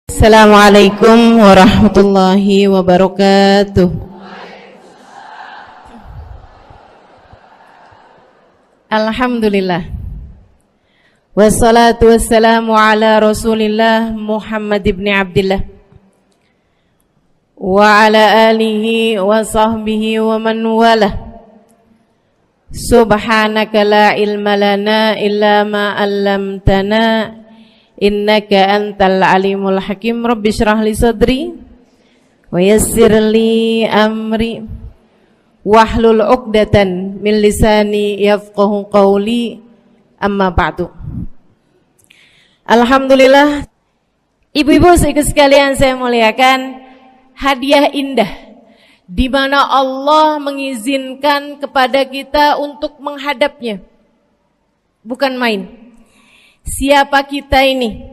Assalamualaikum warahmatullahi wabarakatuh. Alhamdulillah. Wassalatu wassalamu ala Rasulillah Muhammad ibn Abdillah wa ala alihi wa sahbihi wa man walah. Subhanaka la ilma lana illa ma 'allamtana innaka antal alimul hakim. Rabbi shrah li sadri wa yassir li amri wahlul 'uqdatan min lisani yafqahu qawli. Amma ba'du. Alhamdulillah, ibu-ibu sekalian saya muliakan, hadiah indah di mana Allah mengizinkan kepada kita untuk menghadapnya. Bukan main. Siapa kita ini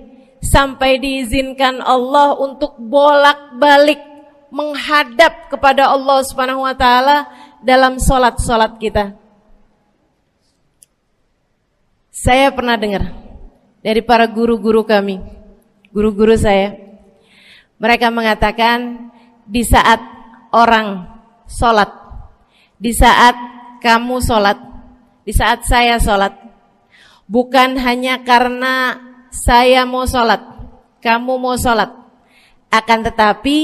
sampai diizinkan Allah untuk bolak-balik menghadap kepada Allah Subhanahu wa taala dalam salat-salat kita. Saya pernah dengar dari para guru-guru kami, guru-guru saya. Mereka mengatakan di saat orang salat, di saat kamu salat, di saat saya salat, bukan hanya karena saya mau sholat, kamu mau sholat, akan tetapi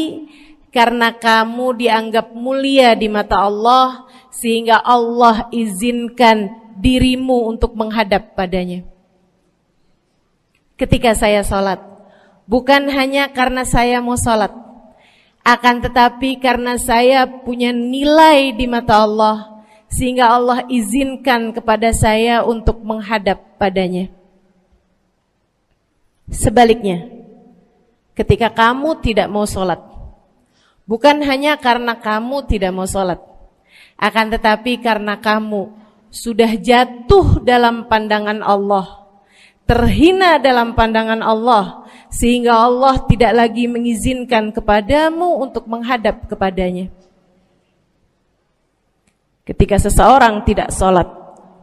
karena kamu dianggap mulia di mata Allah, sehingga Allah izinkan dirimu untuk menghadap padanya. Ketika saya sholat, bukan hanya karena saya mau sholat, akan tetapi karena saya punya nilai di mata Allah, sehingga Allah izinkan kepada saya untuk menghadap padanya. Sebaliknya, ketika kamu tidak mau sholat, bukan hanya karena kamu tidak mau sholat, akan tetapi karena kamu sudah jatuh dalam pandangan Allah, terhina dalam pandangan Allah, sehingga Allah tidak lagi mengizinkan kepadamu untuk menghadap kepadanya. Ketika seseorang tidak sholat,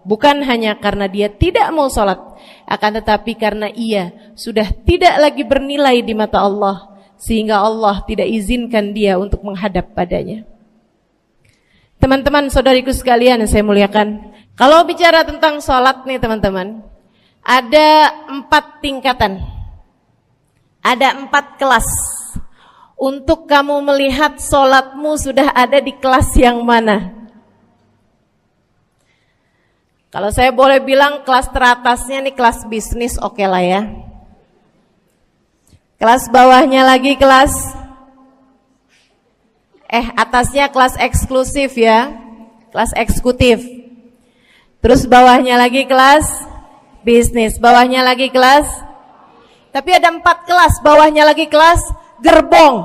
bukan hanya karena dia tidak mau sholat, akan tetapi karena ia sudah tidak lagi bernilai di mata Allah, sehingga Allah tidak izinkan dia untuk menghadap padanya. Teman-teman, saudariku sekalian yang saya muliakan, kalau bicara tentang sholat nih teman-teman, ada 4 tingkatan, ada 4 kelas. Untuk kamu melihat sholatmu sudah ada di kelas yang mana. Kalau saya boleh bilang kelas teratasnya nih kelas bisnis, oke lah ya. Kelas bawahnya lagi kelas atasnya kelas eksklusif ya, kelas eksekutif. Terus bawahnya lagi kelas bisnis, bawahnya lagi kelas, tapi ada 4 kelas, bawahnya lagi kelas gerbong.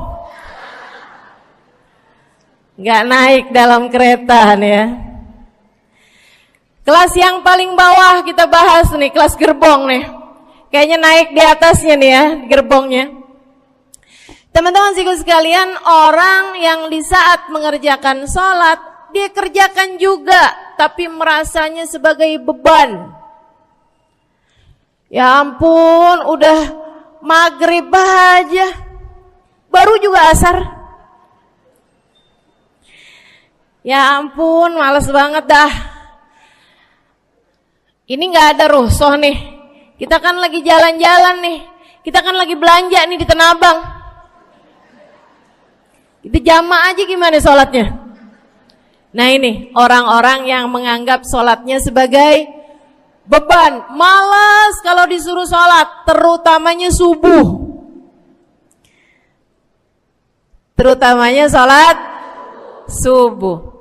Nggak naik dalam kereta nih ya. Kelas yang paling bawah kita bahas nih, kelas gerbong nih. Kayaknya naik di atasnya nih ya, gerbongnya. Teman-teman sekalian, orang yang di saat mengerjakan sholat, dia kerjakan juga, tapi merasanya sebagai beban. Ya ampun, udah maghrib aja, baru juga asar. Ya ampun, males banget dah. Ini gak ada rusuh nih, kita kan lagi jalan-jalan nih, kita kan lagi belanja nih di Tanah Abang. Itu jamaah aja gimana sholatnya. Nah ini orang-orang yang menganggap sholatnya sebagai beban, malas kalau disuruh sholat, terutamanya subuh. Terutamanya sholat subuh.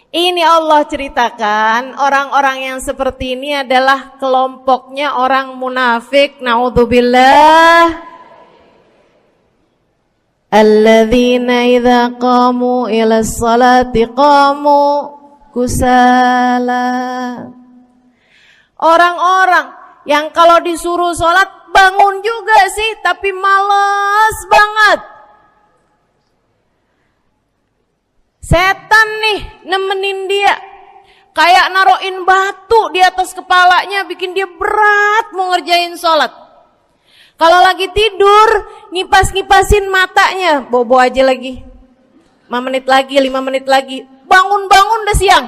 Ini Allah ceritakan orang-orang yang seperti ini adalah kelompoknya orang munafik, naudzubillah. Alladzina idza qamu ila sholati qamu kusala. Orang-orang yang kalau disuruh sholat bangun juga sih, tapi malas banget. Setan nih nemenin dia, kayak naroin batu di atas kepalanya, bikin dia berat mau ngerjain sholat. Kalau lagi tidur, ngipas-ngipasin matanya, bobo aja lagi. 5 menit lagi, 5 menit lagi. Bangun-bangun udah siang.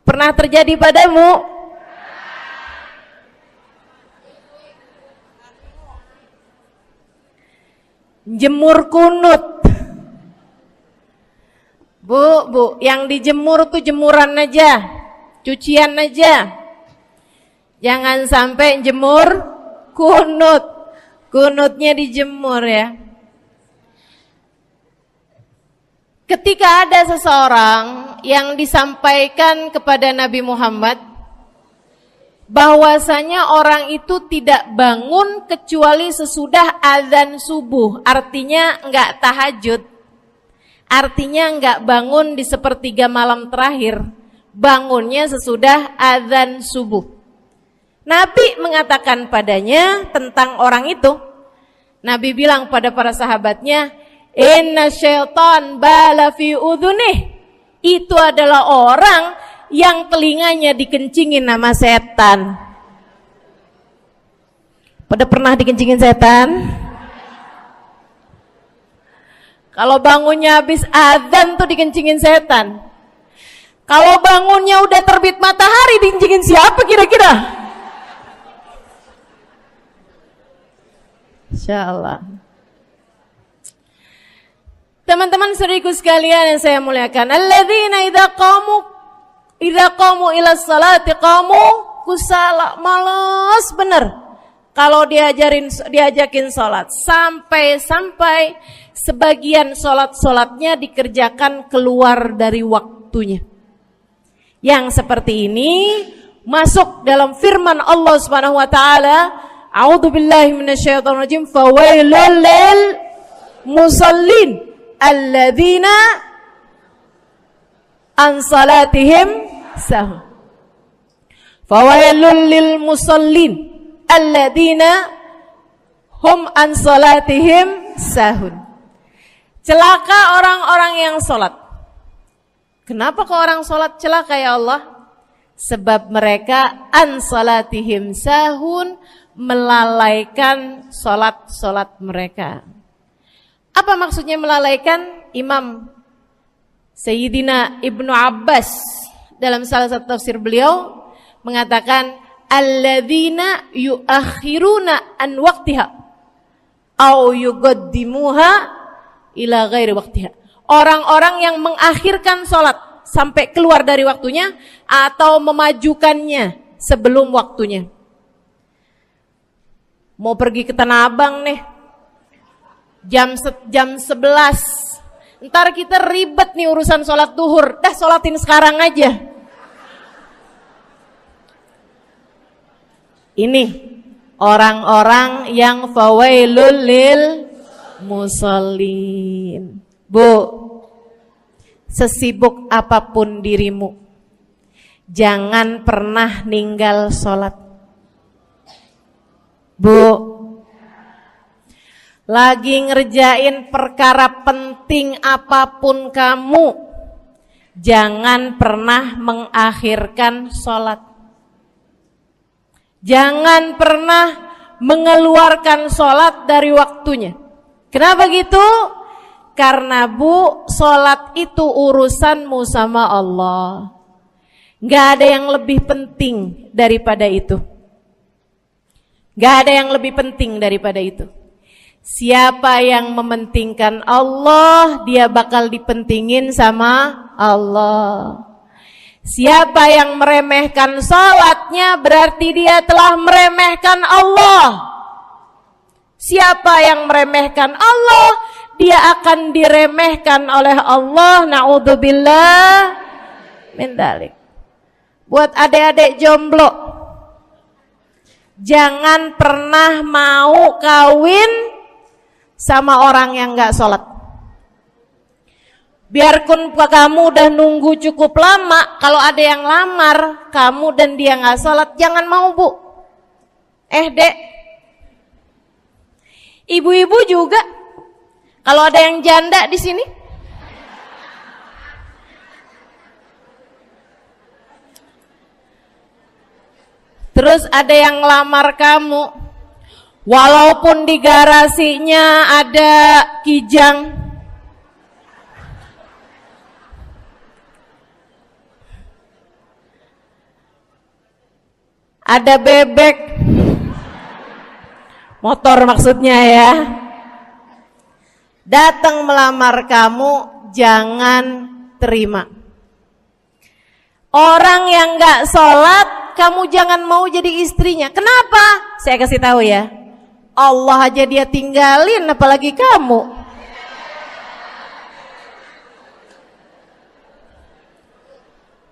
Pernah terjadi padamu? Jemur kunut. Bu, yang dijemur tuh jemuran aja, cucian aja. Jangan sampai jemur kunut. Kunutnya dijemur ya. Ketika ada seseorang yang disampaikan kepada Nabi Muhammad bahwasanya orang itu tidak bangun kecuali sesudah azan subuh, artinya enggak tahajud, artinya enggak bangun di sepertiga malam terakhir, bangunnya sesudah azan subuh. Nabi mengatakan padanya tentang orang itu, Nabi bilang pada para sahabatnya, inna syaitan bala fi udhunih, itu adalah orang yang telinganya dikencingin sama setan. Pada pernah dikencingin setan? Kalau bangunnya habis azan tuh dikencingin setan. Kalau bangunnya udah terbit matahari dikencingin siapa kira-kira? Insyaallah. Teman-teman saudariku sekalian yang saya muliakan, alladzina idza qamu ila sholati qamu kusala, malas bener kalau diajakin sholat, sampai sebagian sholatnya dikerjakan keluar dari waktunya. Yang seperti ini masuk dalam firman Allah Subhanahu wa taala, a'udzubillahi minasyaitonir rajim, fawailul lil musallin alladzina an salatihim sahun. Fawailul lil musallin alladzina hum an salatihim sahun. Celaka orang-orang yang salat. Kenapa kok orang salat celaka ya Allah? Sebab mereka an salatihim sahun, melalaikan salat mereka. Apa maksudnya melalaikan? Imam Sayyidina Ibnu Abbas dalam salah satu tafsir beliau mengatakan alladzina yuakhiruna an waqtiha au yuqaddimuha ila ghairi waqtiha. Orang-orang yang mengakhirkan salat sampai keluar dari waktunya atau memajukannya sebelum waktunya. Mau pergi ke Tanah Abang nih, jam 11. Ntar kita ribet nih urusan sholat duhur. Dah sholatin sekarang aja. Ini orang-orang yang fawailul lil musallin. Bu, sesibuk apapun dirimu, jangan pernah ninggal sholat. Bu, lagi ngerjain perkara penting apapun kamu, jangan pernah mengakhirkan sholat. Jangan pernah mengeluarkan sholat dari waktunya. Kenapa gitu? Karena bu, sholat itu urusanmu sama Allah. Gak ada yang lebih penting daripada itu. Gak ada yang lebih penting daripada itu. Siapa yang mementingkan Allah, dia bakal dipentingin sama Allah. Siapa yang meremehkan salatnya, berarti dia telah meremehkan Allah. Siapa yang meremehkan Allah, dia akan diremehkan oleh Allah. Na'udzubillah min dzalik. Buat adik-adik jomblo, jangan pernah mau kawin sama orang yang gak sholat. Biarpun kamu udah nunggu cukup lama, kalau ada yang lamar kamu dan dia gak sholat, jangan mau bu. Dek, ibu-ibu juga, kalau ada yang janda di sini, terus ada yang lamar kamu, Walaupun di garasinya ada kijang, ada bebek, motor maksudnya ya, datang melamar kamu, jangan terima. Orang yang gak sholat, kamu jangan mau jadi istrinya. Kenapa? Saya kasih tahu ya, Allah aja dia tinggalin, apalagi kamu.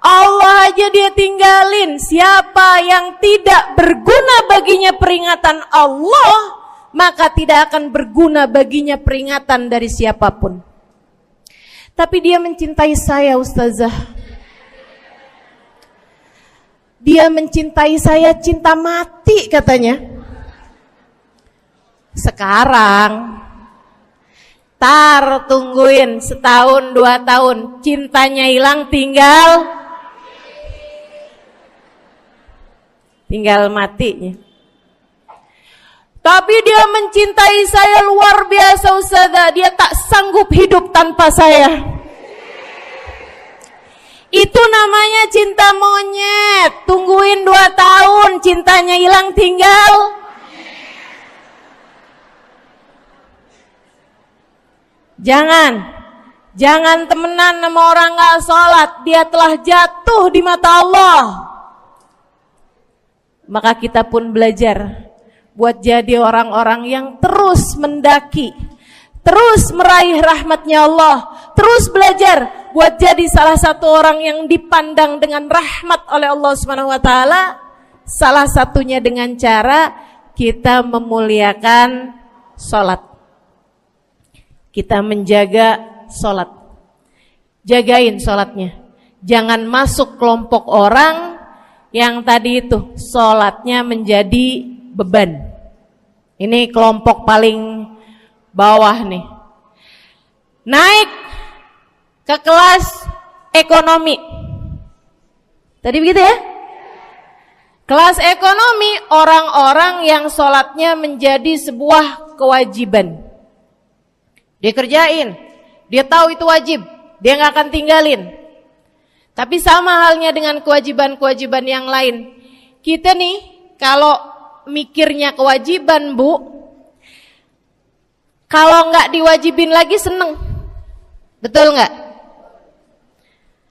Allah aja dia tinggalin. Siapa yang tidak berguna baginya peringatan Allah, maka tidak akan berguna baginya peringatan dari siapapun. Tapi dia mencintai saya, Ustazah. Dia mencintai saya cinta mati katanya. Sekarang tungguin setahun 2 tahun, cintanya hilang, tinggal matinya. Tapi dia mencintai saya luar biasa, Ustazah. Dia tak sanggup hidup tanpa saya. Itu namanya cinta monyet. Tungguin 2 tahun, cintanya hilang, tinggal. Jangan temenan sama orang gak sholat. Dia telah jatuh di mata Allah. Maka kita pun belajar buat jadi orang-orang yang terus mendaki, terus meraih rahmatnya Allah, terus belajar buat jadi salah satu orang yang dipandang dengan rahmat oleh Allah Subhanahu wa taala. Salah satunya dengan cara kita memuliakan sholat. Kita menjaga sholat. Jagain sholatnya. Jangan masuk kelompok orang yang tadi itu sholatnya menjadi beban. Ini kelompok paling bawah nih. Naik ke kelas ekonomi. Tadi begitu ya? Kelas ekonomi, orang-orang yang sholatnya menjadi sebuah kewajiban. Dia kerjain, dia tahu itu wajib, dia gak akan tinggalin. Tapi sama halnya dengan kewajiban-kewajiban yang lain. Kita nih kalau mikirnya kewajiban, Bu, kalau gak diwajibin lagi seneng. Betul gak?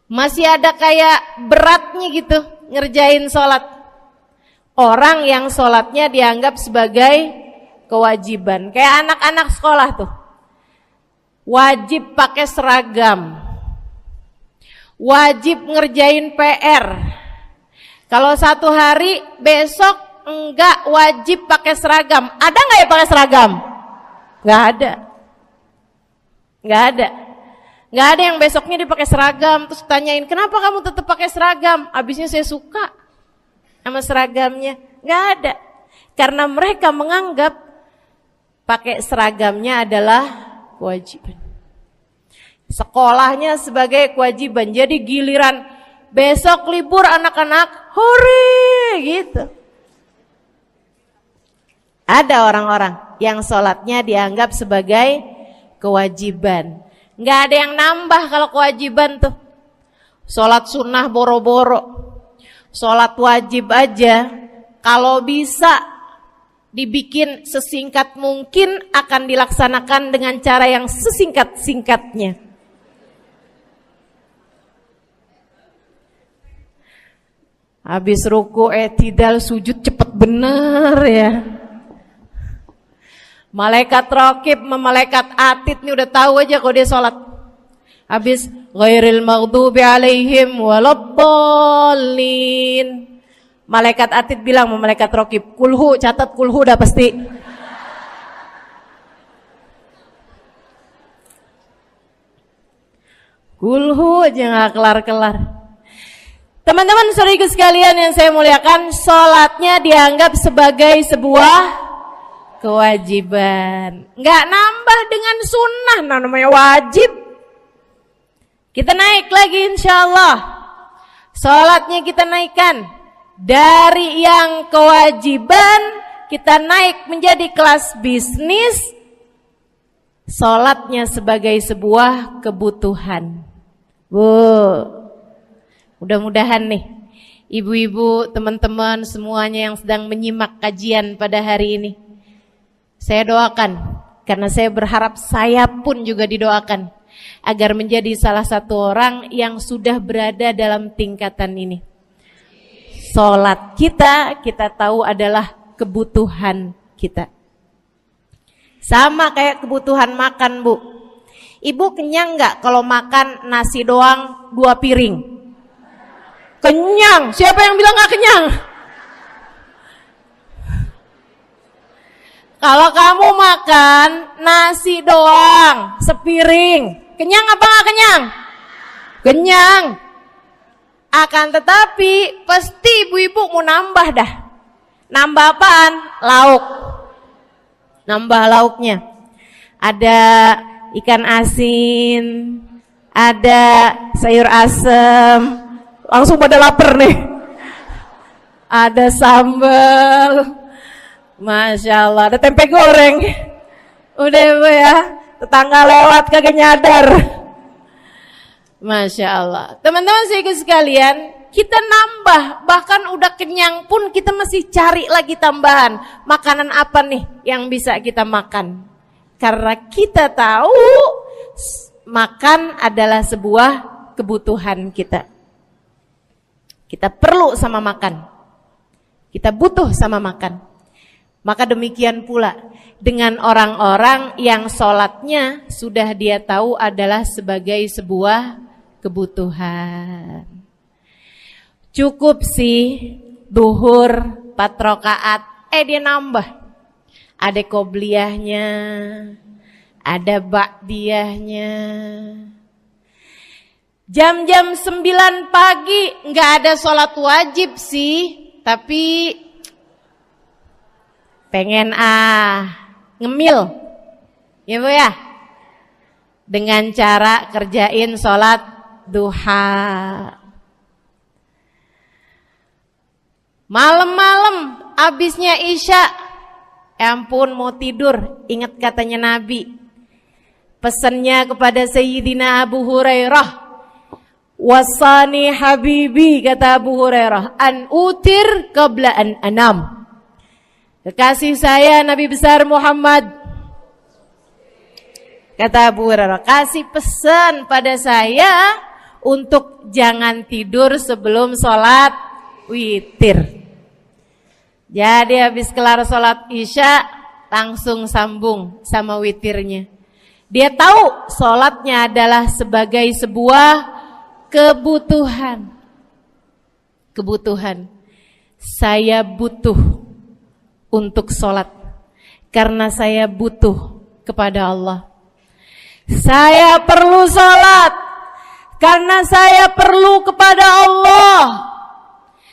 Masih ada kayak beratnya gitu ngerjain sholat. Orang yang sholatnya dianggap sebagai kewajiban. Kayak anak-anak sekolah tuh, wajib pakai seragam, wajib ngerjain PR. Kalau 1 hari, besok enggak wajib pakai seragam. Ada enggak ya pakai seragam? Enggak ada. Enggak ada. Enggak ada yang besoknya dipakai seragam terus tanyain, "Kenapa kamu tetap pakai seragam?" Abisnya saya suka sama seragamnya. Enggak ada. Karena mereka menganggap pakai seragamnya adalah kewajiban. Sekolahnya sebagai kewajiban. Jadi giliran besok libur anak-anak, hore gitu. Ada orang-orang yang sholatnya dianggap sebagai kewajiban. Nggak ada yang nambah kalau kewajiban tuh. Sholat sunnah boro-boro. Sholat wajib aja kalau bisa dibikin sesingkat mungkin akan dilaksanakan dengan cara yang sesingkat-singkatnya. Habis ruku i'tidal sujud cepet bener ya. Malaikat raqib sama malaikat atid nih udah tahu aja kalau dia sholat. Habis ghairil maghdubi alaihim waladdallin. Malaikat atid bilang sama malaikat raqib, kulhu, catat kulhu udah pasti. Kulhu aja gak kelar-kelar. Teman-teman saudaraku sekalian yang saya muliakan, sholatnya dianggap sebagai sebuah kewajiban. Nggak nambah dengan sunnah, namanya wajib. Kita naik lagi insya Allah. Sholatnya kita naikkan dari yang kewajiban kita naik menjadi kelas bisnis, sholatnya sebagai sebuah kebutuhan. Mudah-mudahan nih ibu-ibu, teman-teman semuanya yang sedang menyimak kajian pada hari ini, saya doakan, karena saya berharap saya pun juga didoakan, agar menjadi salah satu orang yang sudah berada dalam tingkatan ini. Sholat kita tahu adalah kebutuhan kita. Sama kayak kebutuhan makan, Bu. Ibu kenyang nggak kalau makan nasi doang 2 piring? Kenyang. Siapa yang bilang nggak kenyang? Kalau kamu makan nasi doang sepiring, kenyang apa nggak kenyang? Kenyang. Akan tetapi pasti ibu-ibu mau nambah dah. Nambah apaan? Lauk. Nambah lauknya. Ada ikan asin, ada sayur asem. Langsung pada lapar nih. Ada sambal. Masya Allah, ada tempe goreng. Udah Ibu ya, tetangga lewat kagak nyadar. Masya Allah. Teman-teman saya sekalian, kita nambah, bahkan udah kenyang pun kita masih cari lagi tambahan. Makanan apa nih yang bisa kita makan? Karena kita tahu makan adalah sebuah kebutuhan kita. Kita perlu sama makan. Kita butuh sama makan. Maka demikian pula dengan orang-orang yang sholatnya sudah dia tahu adalah sebagai sebuah kebutuhan. Cukup sih duhur 4 rakaat, dia nambah. Ada qobliyahnya, ada ba'diyahnya. Jam-jam 9 pagi nggak ada sholat wajib sih, tapi pengen ngemil, ya Bu ya, dengan cara kerjain sholat duha. Malam-malam abisnya isya, ampun mau tidur, ingat katanya Nabi, pesannya kepada Sayyidina Abu Hurairah, wasani habibi, kata Abu Hurairah, an utir qabla an anam. Kekasih saya Nabi besar Muhammad, kata Abu Hurairah, kasih pesan pada saya untuk jangan tidur sebelum sholat witir. Jadi habis kelar sholat isya langsung sambung sama witirnya. Dia tahu sholatnya adalah sebagai sebuah kebutuhan. Kebutuhan. Saya butuh untuk sholat karena saya butuh kepada Allah. Saya perlu sholat karena saya perlu kepada Allah.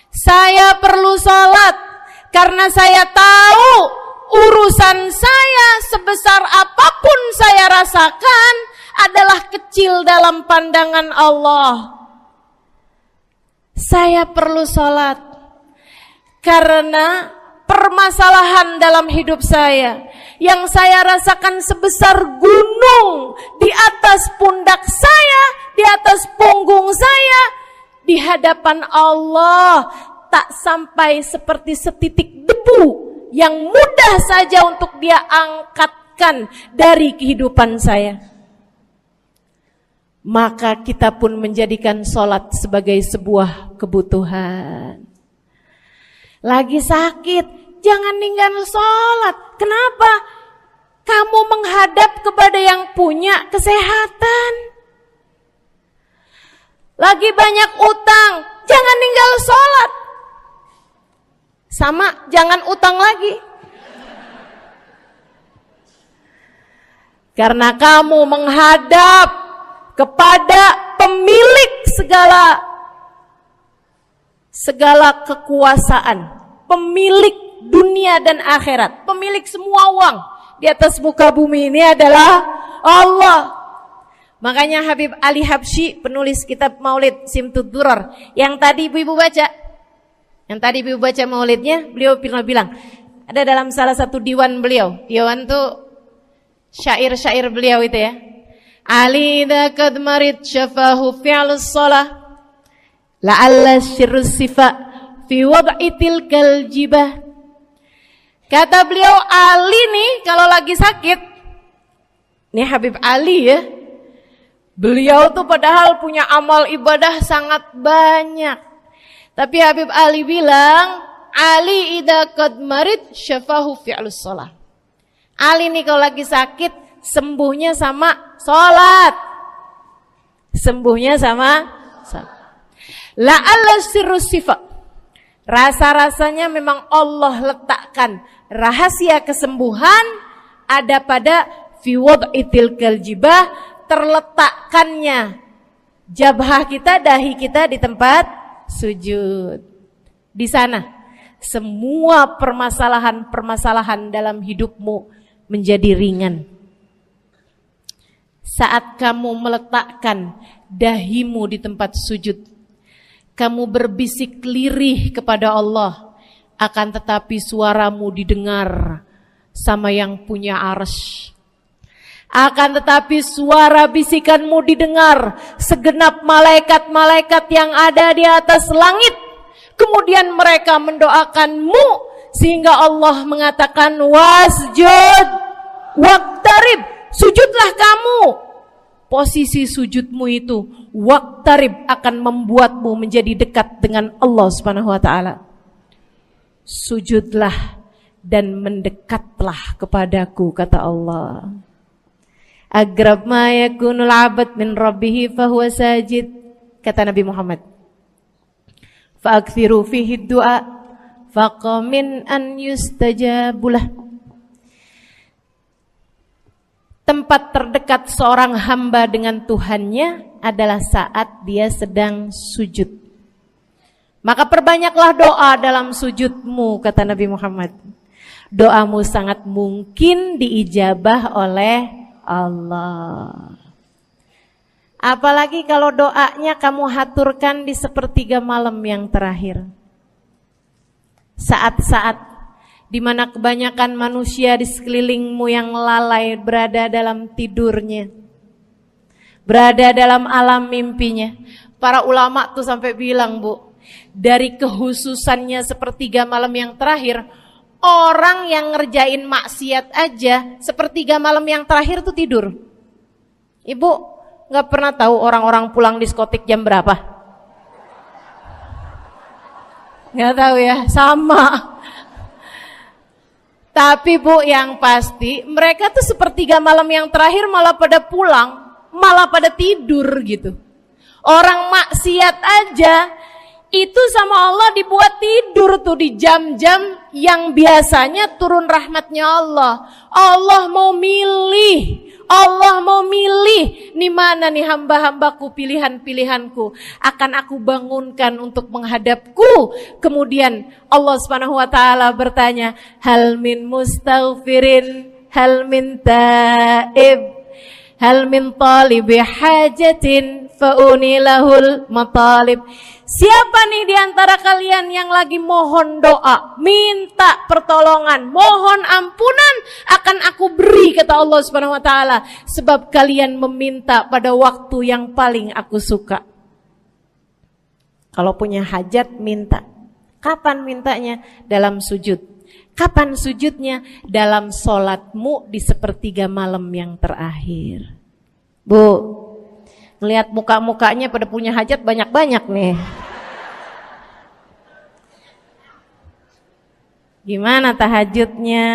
Saya perlu sholat karena saya tahu urusan saya sebesar apapun saya rasakan adalah kecil dalam pandangan Allah. Saya perlu sholat karena permasalahan dalam hidup saya yang saya rasakan sebesar gunung di atas pundak saya, di atas punggung saya, di hadapan Allah tak sampai seperti setitik debu yang mudah saja untuk dia angkatkan dari kehidupan saya. Maka kita pun menjadikan sholat sebagai sebuah kebutuhan. Lagi sakit, jangan ninggalin sholat. Kenapa? Kamu menghadap kepada yang punya kesehatan. Lagi banyak utang, jangan ninggal sholat. Sama, jangan utang lagi. Karena kamu menghadap kepada pemilik segala kekuasaan, pemilik dunia dan akhirat, pemilik semua uang di atas muka bumi ini adalah Allah. Makanya Habib Ali Habsyi, penulis kitab Maulid Simtud Durar, yang tadi ibu-ibu baca maulidnya, beliau pernah bilang, Ada dalam salah satu diwan beliau. Diwan tuh syair-syair beliau itu ya. Ali idza qad marid syafahu fi'lus shalah la'alla syirru sifa fi wad'i tilkal jibah. Kata beliau, Ali nih kalau lagi sakit, nih Habib Ali ya, beliau tuh padahal punya amal ibadah sangat banyak. Tapi Habib Ali bilang, Ali idza qad marid syafahu fi'lus shalah. Ali nih kalau lagi sakit, sembuhnya sama sholat. Sembuhnya sama sholat. La'alla sirru sifa. Rasa-rasanya memang Allah letakkan rahasia kesembuhan ada pada fi wad'itil kaljibah, terletakkannya jabhah kita, dahi kita di tempat sujud. Di sana semua permasalahan-permasalahan dalam hidupmu menjadi ringan. Saat kamu meletakkan dahimu di tempat sujud, kamu berbisik lirih kepada Allah, akan tetapi suaramu didengar sama yang punya arsy. Akan tetapi suara bisikanmu didengar segenap malaikat-malaikat yang ada di atas langit. Kemudian mereka mendoakanmu sehingga Allah mengatakan wasjud waqtarib, sujudlah kamu. Posisi sujudmu itu waqtarib akan membuatmu menjadi dekat dengan Allah Subhanahu wa taala. Sujudlah dan mendekatlah kepadaku, kata Allah. Agrab ma yakunul 'abd min rabbih fahuwa sajid, kata Nabi Muhammad. Fa'akthiru fihi du'a faqamin an yustajabulah. Tempat terdekat seorang hamba dengan Tuhannya adalah saat dia sedang sujud. Maka perbanyaklah doa dalam sujudmu, kata Nabi Muhammad. Doamu sangat mungkin diijabah oleh Allah. Apalagi kalau doanya kamu haturkan di sepertiga malam yang terakhir. Saat-saat di mana kebanyakan manusia di sekelilingmu yang lalai berada dalam tidurnya, berada dalam alam mimpinya. Para ulama tuh sampai bilang, Bu, dari kehususannya sepertiga malam yang terakhir, orang yang ngerjain maksiat aja sepertiga malam yang terakhir tuh tidur. Ibu gak pernah tahu orang-orang pulang diskotik jam berapa? Gak tahu ya, sama. Tapi Bu, yang pasti mereka tuh sepertiga malam yang terakhir malah pada pulang, malah pada tidur gitu. Orang maksiat aja itu sama Allah dibuat tidur tuh di jam-jam yang biasanya turun rahmatnya Allah. Allah mau milih nih mana nih hamba-hambaku, pilihan-pilihanku akan aku bangunkan untuk menghadapku. Kemudian Allah Subhanahu wa taala bertanya, hal min mustaghfirin, hal min taib, hal min talibi hajatin faunilahul matalib. Siapa nih di antara kalian yang lagi mohon doa, minta pertolongan, mohon ampunan, akan aku beri, kata Allah Subhanahu wa taala, sebab kalian meminta pada waktu yang paling aku suka. Kalau punya hajat minta. Kapan mintanya? Dalam sujud. Kapan sujudnya? Dalam sholatmu di sepertiga malam yang terakhir. Bu, ngelihat muka-mukanya pada punya hajat banyak-banyak nih. Gimana tahajudnya?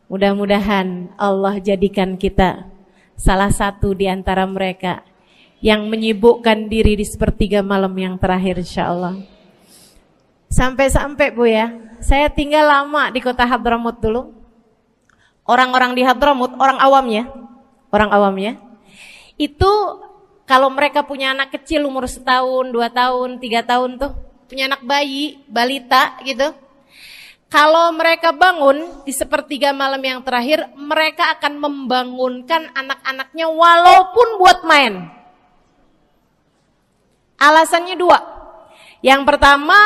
Mudah-mudahan Allah jadikan kita salah satu di antara mereka yang menyibukkan diri di sepertiga malam yang terakhir, insyaallah. Sampai-sampai Bu ya, saya tinggal lama di kota Hadramut dulu. Orang-orang di Hadramut, orang awamnya, itu kalau mereka punya anak kecil umur 1 tahun, 2 tahun, 3 tahun tuh, punya anak bayi, balita gitu. Kalau mereka bangun di sepertiga malam yang terakhir, mereka akan membangunkan anak-anaknya walaupun buat main. Alasannya 2. Yang pertama,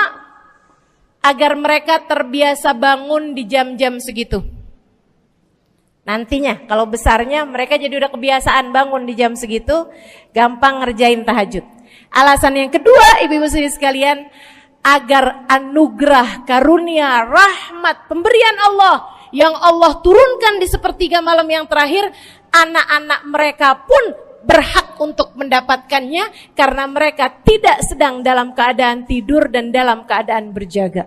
agar mereka terbiasa bangun di jam-jam segitu. Nantinya kalau besarnya mereka jadi udah kebiasaan bangun di jam segitu, gampang ngerjain tahajud. Alasan yang kedua, ibu-ibu sekalian, agar anugerah, karunia, rahmat, pemberian Allah yang Allah turunkan di sepertiga malam yang terakhir, anak-anak mereka pun berhak untuk mendapatkannya karena mereka tidak sedang dalam keadaan tidur dan dalam keadaan berjaga.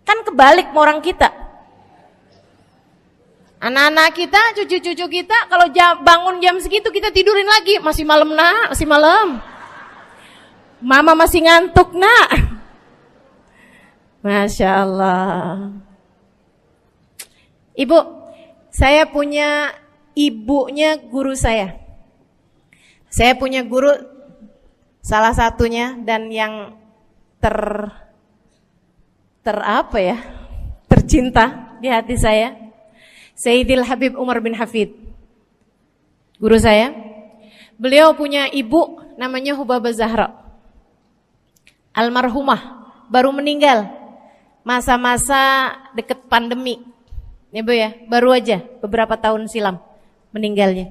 Kan kebalik sama orang kita. Anak-anak kita, cucu-cucu kita kalau bangun jam segitu kita tidurin lagi, masih malam nak, masih malam. Mama masih ngantuk nak. Masya Allah. Ibu, saya punya ibunya guru saya. Saya punya guru salah satunya dan yang tercinta di hati saya, Sayyidil Habib Umar bin Hafid. Guru saya. Beliau punya ibu namanya Hubabah Zahra. Almarhumah, baru meninggal masa-masa deket pandemi. Ya Bu ya, baru aja beberapa tahun silam meninggalnya.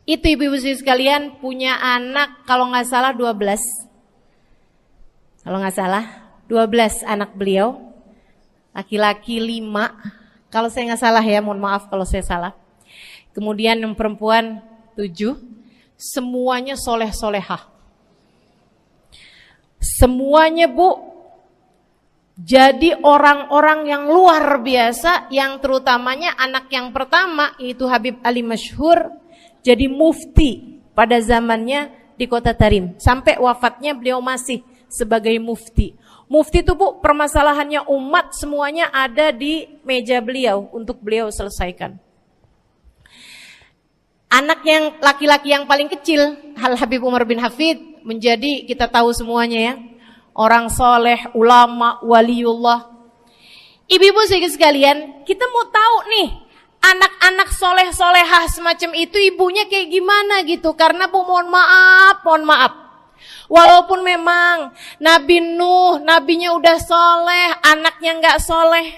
Itu ibu-ibu sekalian punya anak kalau nggak salah 12. Kalau nggak salah 12 anak beliau. Laki-laki 5. Kalau saya nggak salah ya, mohon maaf kalau saya salah. Kemudian yang perempuan 7. Semuanya soleh-solehah. Semuanya Bu, jadi orang-orang yang luar biasa, yang terutamanya anak yang pertama yaitu Habib Ali Masyhur, jadi mufti pada zamannya di Kota Tarim. Sampai wafatnya beliau masih sebagai mufti. Mufti itu Bu, permasalahannya umat semuanya ada di meja beliau untuk beliau selesaikan. Anak yang laki-laki yang paling kecil, Habib Umar bin Hafid, menjadi kita tahu semuanya ya, orang soleh, ulama, waliullah. Ibu-ibu sekalian, kita mau tahu nih, anak-anak soleh-solehah semacam itu ibunya kayak gimana gitu. Karena Bu, mohon maaf, walaupun memang Nabi Nuh, nabinya udah soleh, anaknya nggak soleh,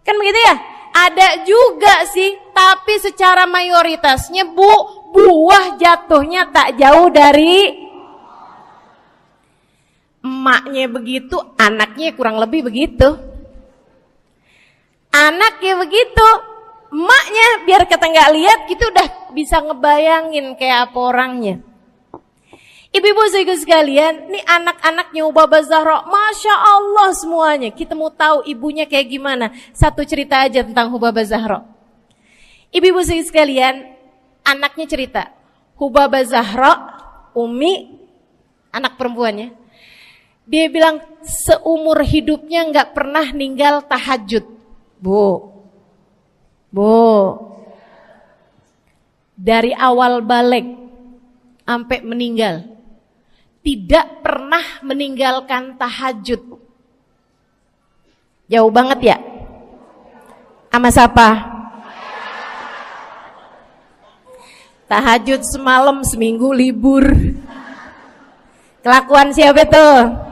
kan begitu ya? Ada juga sih, tapi secara mayoritasnya Bu, buah jatuhnya tak jauh dari emaknya begitu, anaknya kurang lebih begitu. Anaknya begitu, emaknya biar kita nggak lihat gitu udah bisa ngebayangin kayak apa orangnya. Ibu-ibu sekalian, nih anak-anaknya Hubabah Zahra, Masya Allah semuanya. Kita mau tahu ibunya kayak gimana. Satu cerita aja tentang Hubabah Zahra. Ibu-ibu sekalian, anaknya cerita, Hubabah Zahra, Umi, anak perempuannya, dia bilang seumur hidupnya nggak pernah ninggal tahajud. Bu, dari awal balik sampai meninggal, tidak pernah meninggalkan tahajud. Jauh banget ya? Sama siapa? Tahajud semalam, seminggu libur. Kelakuan siapa tuh?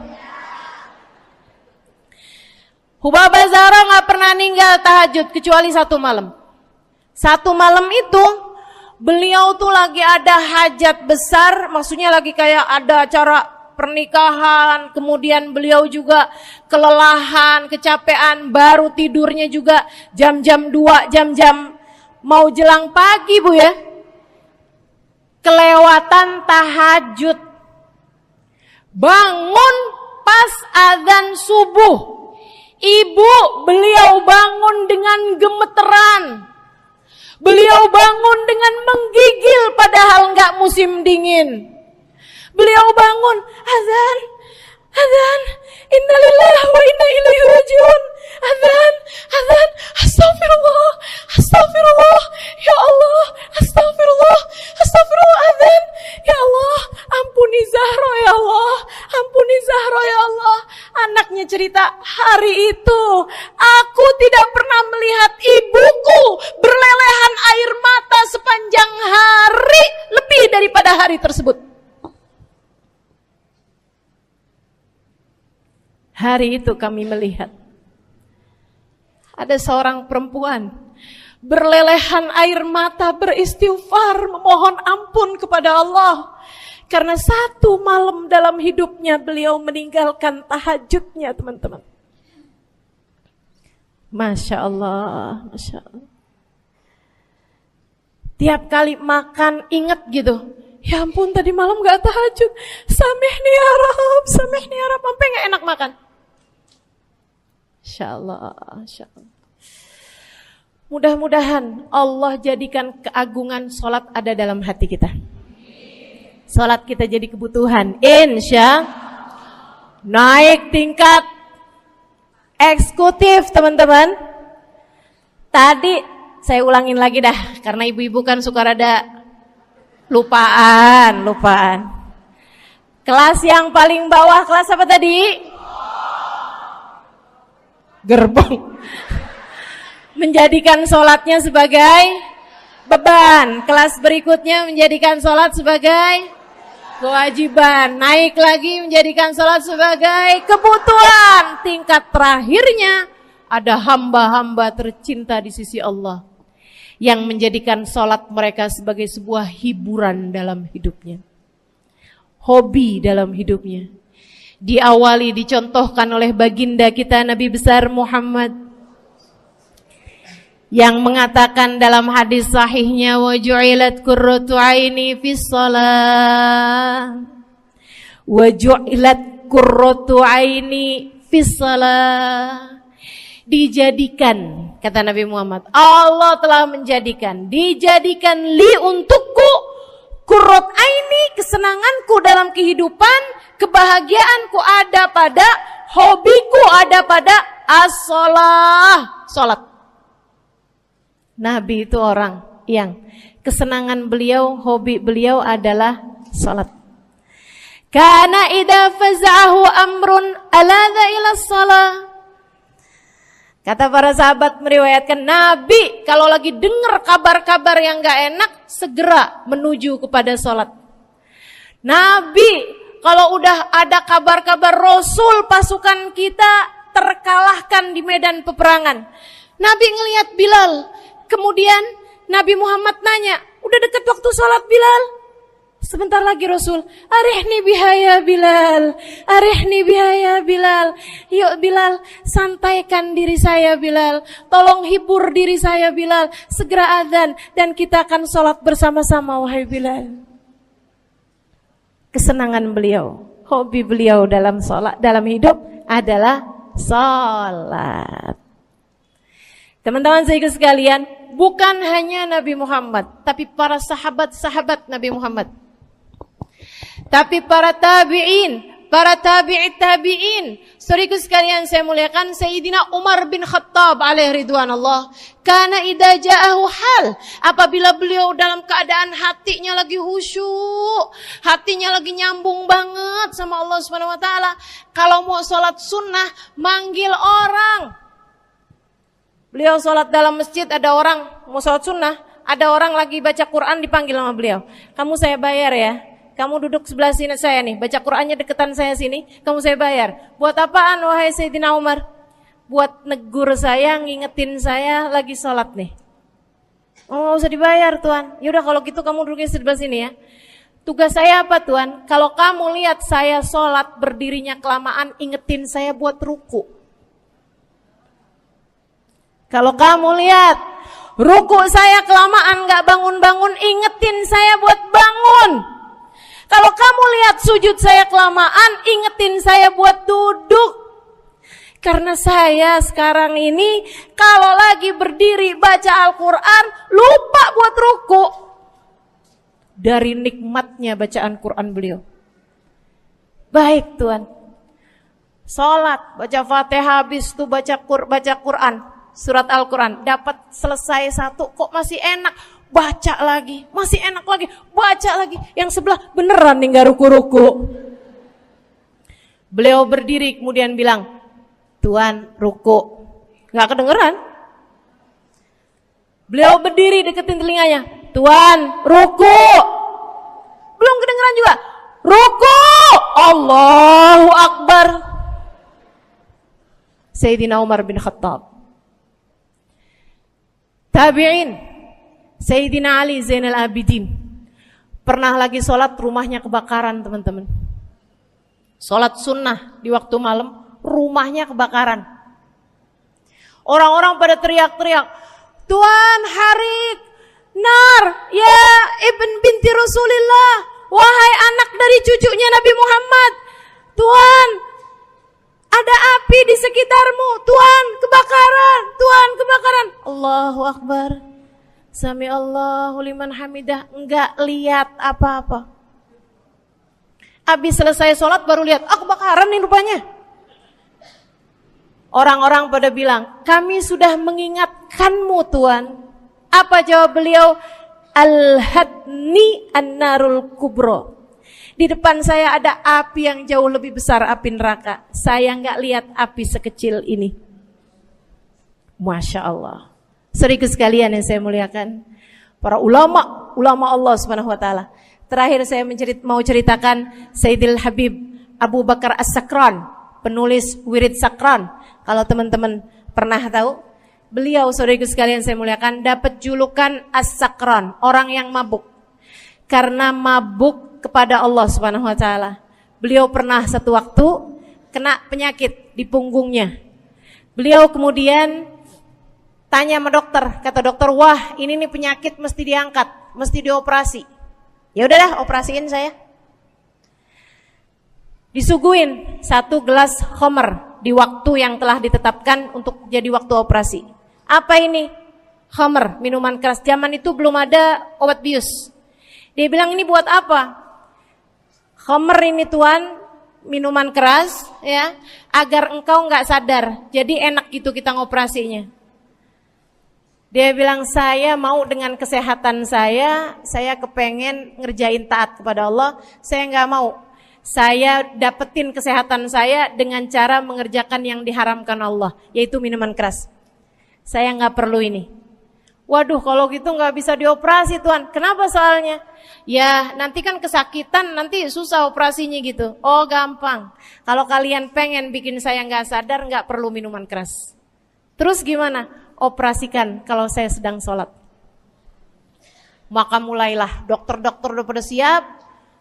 Hubabah Zahra gak pernah ninggal tahajud kecuali satu malam. Satu malam itu beliau tuh lagi ada hajat besar, maksudnya lagi kayak ada acara pernikahan, kemudian beliau juga kelelahan, kecapean, baru tidurnya juga jam-jam 2, jam-jam mau jelang pagi Bu ya. Kelewatan tahajud. Bangun pas azan subuh. Ibu, beliau bangun dengan gemeteran. Beliau bangun dengan menggigil padahal nggak musim dingin. Beliau bangun, azan, innalillahi wa inna ilaihi rajiun. Azan, astagfirullah, ya Allah, astagfirullah, azan, ya Allah, ampuni Zahra ya Allah, ampuni Zahra ya Allah. Anaknya cerita, hari itu aku tidak pernah melihat ibuku berlelehan air mata sepanjang hari lebih daripada hari tersebut. Hari itu kami melihat ada seorang perempuan berlelehan air mata beristighfar memohon ampun kepada Allah karena satu malam dalam hidupnya beliau meninggalkan tahajudnya, teman-teman. Masya Allah, Masya Allah. Tiap kali makan ingat gitu, ya ampun tadi malam gak tahajud, samihni ya Rab, samihni ya Rab, sampai gak enak makan. Insya Allah, Insya Allah. Mudah-mudahan Allah jadikan keagungan sholat ada dalam hati kita. Sholat kita jadi kebutuhan. Insya naik tingkat eksekutif, teman-teman. Tadi saya ulangin lagi dah, karena ibu-ibu kan suka rada lupaan. Kelas yang paling bawah, kelas apa tadi? Gerbong. Menjadikan sholatnya sebagai beban. Kelas berikutnya menjadikan sholat sebagai kewajiban. Naik lagi menjadikan sholat sebagai kebutuhan. Tingkat terakhirnya ada hamba-hamba tercinta di sisi Allah yang menjadikan sholat mereka sebagai sebuah hiburan dalam hidupnya, hobi dalam hidupnya. Diawali, dicontohkan oleh baginda kita Nabi besar Muhammad yang mengatakan dalam hadis sahihnya, wa ju'ilat qurratu aini fis shalah, wa ju'ilat qurratu aini fis shalah. Dijadikan, kata Nabi Muhammad, Allah telah menjadikan, dijadikan li untukku qurrat aini, kesenanganku dalam kehidupan, kebahagiaanku ada pada, hobiku ada pada as-shalah, salat. Nabi itu orang yang kesenangan beliau, hobi beliau adalah salat. Kana idza faza'ahu amrun aladha ila shalah. Kata para sahabat meriwayatkan, Nabi kalau lagi dengar kabar-kabar yang gak enak, segera menuju kepada sholat. Nabi kalau udah ada kabar-kabar Rasul pasukan kita terkalahkan di medan peperangan, Nabi ngelihat Bilal. Kemudian Nabi Muhammad nanya, udah dekat waktu sholat Bilal? Sebentar lagi Rasul, arihni bihaya Bilal, arihni bihaya Bilal. Yuk Bilal, santaikan diri saya Bilal, tolong hibur diri saya Bilal. Segera azan dan kita akan sholat bersama-sama wahai Bilal. Kesenangan beliau, hobi beliau dalam sholat, dalam hidup adalah sholat. Teman-teman saya sekalian, bukan hanya Nabi Muhammad, tapi para sahabat-sahabat Nabi Muhammad, tapi para tabi'in, para tabi'it tabi'in. Saudaraku sekalian saya muliakan, Sayyidina Umar bin Khattab alaihi ridwanullah, kana idza ja'ahu hal, apabila beliau dalam keadaan hatinya lagi khusyuk, hatinya lagi nyambung banget sama Allah Subhanahu wa taala, kalau mau salat sunnah manggil orang. Beliau salat dalam masjid, ada orang mau salat sunnah, ada orang lagi baca Quran dipanggil sama beliau. Kamu saya bayar ya. Kamu duduk sebelah sini saya nih, baca Qur'annya deketan saya sini, kamu saya bayar. Buat apaan wahai Sayyidina Umar? Buat negur saya, ngingetin saya lagi sholat nih. Oh gak usah dibayar Tuan. Yaudah kalau gitu kamu duduknya sebelah sini ya. Tugas saya apa Tuan? Kalau kamu lihat saya sholat berdirinya kelamaan, ingetin saya buat ruku. Kalau kamu lihat ruku saya kelamaan gak bangun-bangun, ingetin saya buat bangun. Kalau kamu lihat sujud saya kelamaan, ingetin saya buat duduk. Karena saya sekarang ini kalau lagi berdiri baca Al-Quran, lupa buat ruku. Dari nikmatnya bacaan Quran beliau. Baik Tuan. Sholat, baca Fatihah, habis itu baca Quran. Surat Al-Quran, dapat selesai satu, kok masih enak. Baca lagi, masih enak lagi, baca lagi. Yang sebelah beneran nih gak ruku-ruku. Beliau berdiri kemudian bilang, Tuan ruku. Gak kedengeran. Beliau berdiri deketin telinganya, Tuan ruku. Belum kedengeran juga. Ruku. Allahu Akbar. Sayyidina Umar bin Khattab. Tabi'in, Sayyidina Ali Zainal Abidin. Pernah lagi sholat, rumahnya kebakaran, teman-teman. Sholat sunnah di waktu malam, rumahnya kebakaran. Orang-orang pada teriak-teriak, Tuan harik, nar, ya ibn binti Rasulillah, wahai anak dari cucunya Nabi Muhammad. Tuan, ada api di sekitarmu. Tuan, kebakaran. Tuan, kebakaran. Allahu Akbar. Sami Allahu liman hamidah. Enggak lihat apa-apa. Habis selesai sholat baru lihat, kebakaran nih rupanya. Orang-orang pada bilang, kami sudah mengingatkanmu Tuan. Apa jawab beliau? Al-hadni an-narul kubro. Di depan saya ada api yang jauh lebih besar, api neraka. Saya nggak lihat api sekecil ini. Masya Allah. Saudaraku sekalian yang saya muliakan, para ulama Allah Subhanahu Wa Taala. Terakhir saya mau ceritakan Sayyidil Habib Abu Bakar As-Sakran, penulis Wirid Sakran. Kalau teman-teman pernah tahu, beliau saudaraku sekalian saya muliakan dapat julukan As-Sakran, orang yang mabuk. Karena mabuk kepada Allah Subhanahu Wa Taala. Beliau pernah satu waktu kena penyakit di punggungnya. Beliau kemudian tanya sama dokter, kata dokter, wah ini nih penyakit mesti diangkat, mesti dioperasi. Ya udahlah, operasiin saya. Disuguhin 1 gelas khamr di waktu yang telah ditetapkan untuk jadi waktu operasi. Apa ini? Khamr, minuman keras. Zaman itu belum ada obat bius. Dia bilang, ini buat apa? Khamr ini Tuan, minuman keras ya, agar engkau nggak sadar. Jadi enak gitu kita ngoperasinya. Dia bilang, saya mau dengan kesehatan saya kepengen ngerjain taat kepada Allah. Saya nggak mau. Saya dapetin kesehatan saya dengan cara mengerjakan yang diharamkan Allah, yaitu minuman keras. Saya nggak perlu ini. Waduh, kalau gitu nggak bisa dioperasi Tuan. Kenapa soalnya? Ya nanti kan kesakitan, nanti susah operasinya gitu. Oh gampang. Kalau kalian pengen bikin saya nggak sadar, nggak perlu minuman keras. Terus gimana? Operasikan kalau saya sedang sholat. Maka mulailah dokter-dokter udah pada siap.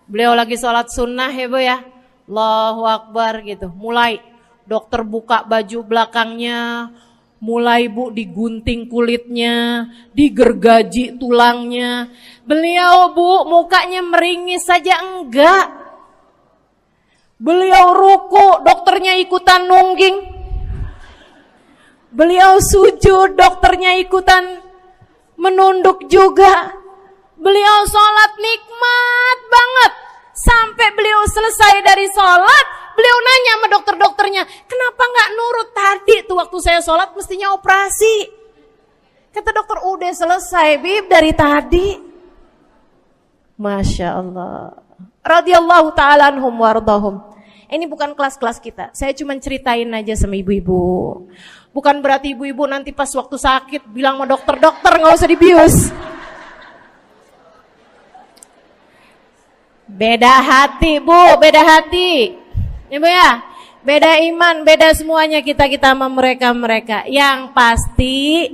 Beliau lagi sholat sunnah ya Bu ya. Allahu Akbar gitu. Mulai dokter buka baju belakangnya. Mulai Bu digunting kulitnya, digergaji tulangnya. Beliau Bu mukanya meringis saja enggak. Beliau ruku, dokternya ikutan nungging. Beliau sujud, dokternya ikutan menunduk juga. Beliau sholat nikmat banget. Sampai beliau selesai dari sholat, beliau nanya sama dokter-dokternya, kenapa gak nurut tadi tuh waktu saya sholat mestinya operasi. Kata dokter, udah selesai Bib dari tadi. Masya Allah. Radiyallahu ta'ala anhum wardahum. Ini bukan kelas-kelas kita, saya cuma ceritain aja sama ibu-ibu. Bukan berarti ibu-ibu nanti pas waktu sakit bilang sama dokter-dokter gak usah dibius. Beda hati Bu, beda hati. Ibu ya, beda iman, beda semuanya kita sama mereka. Yang pasti,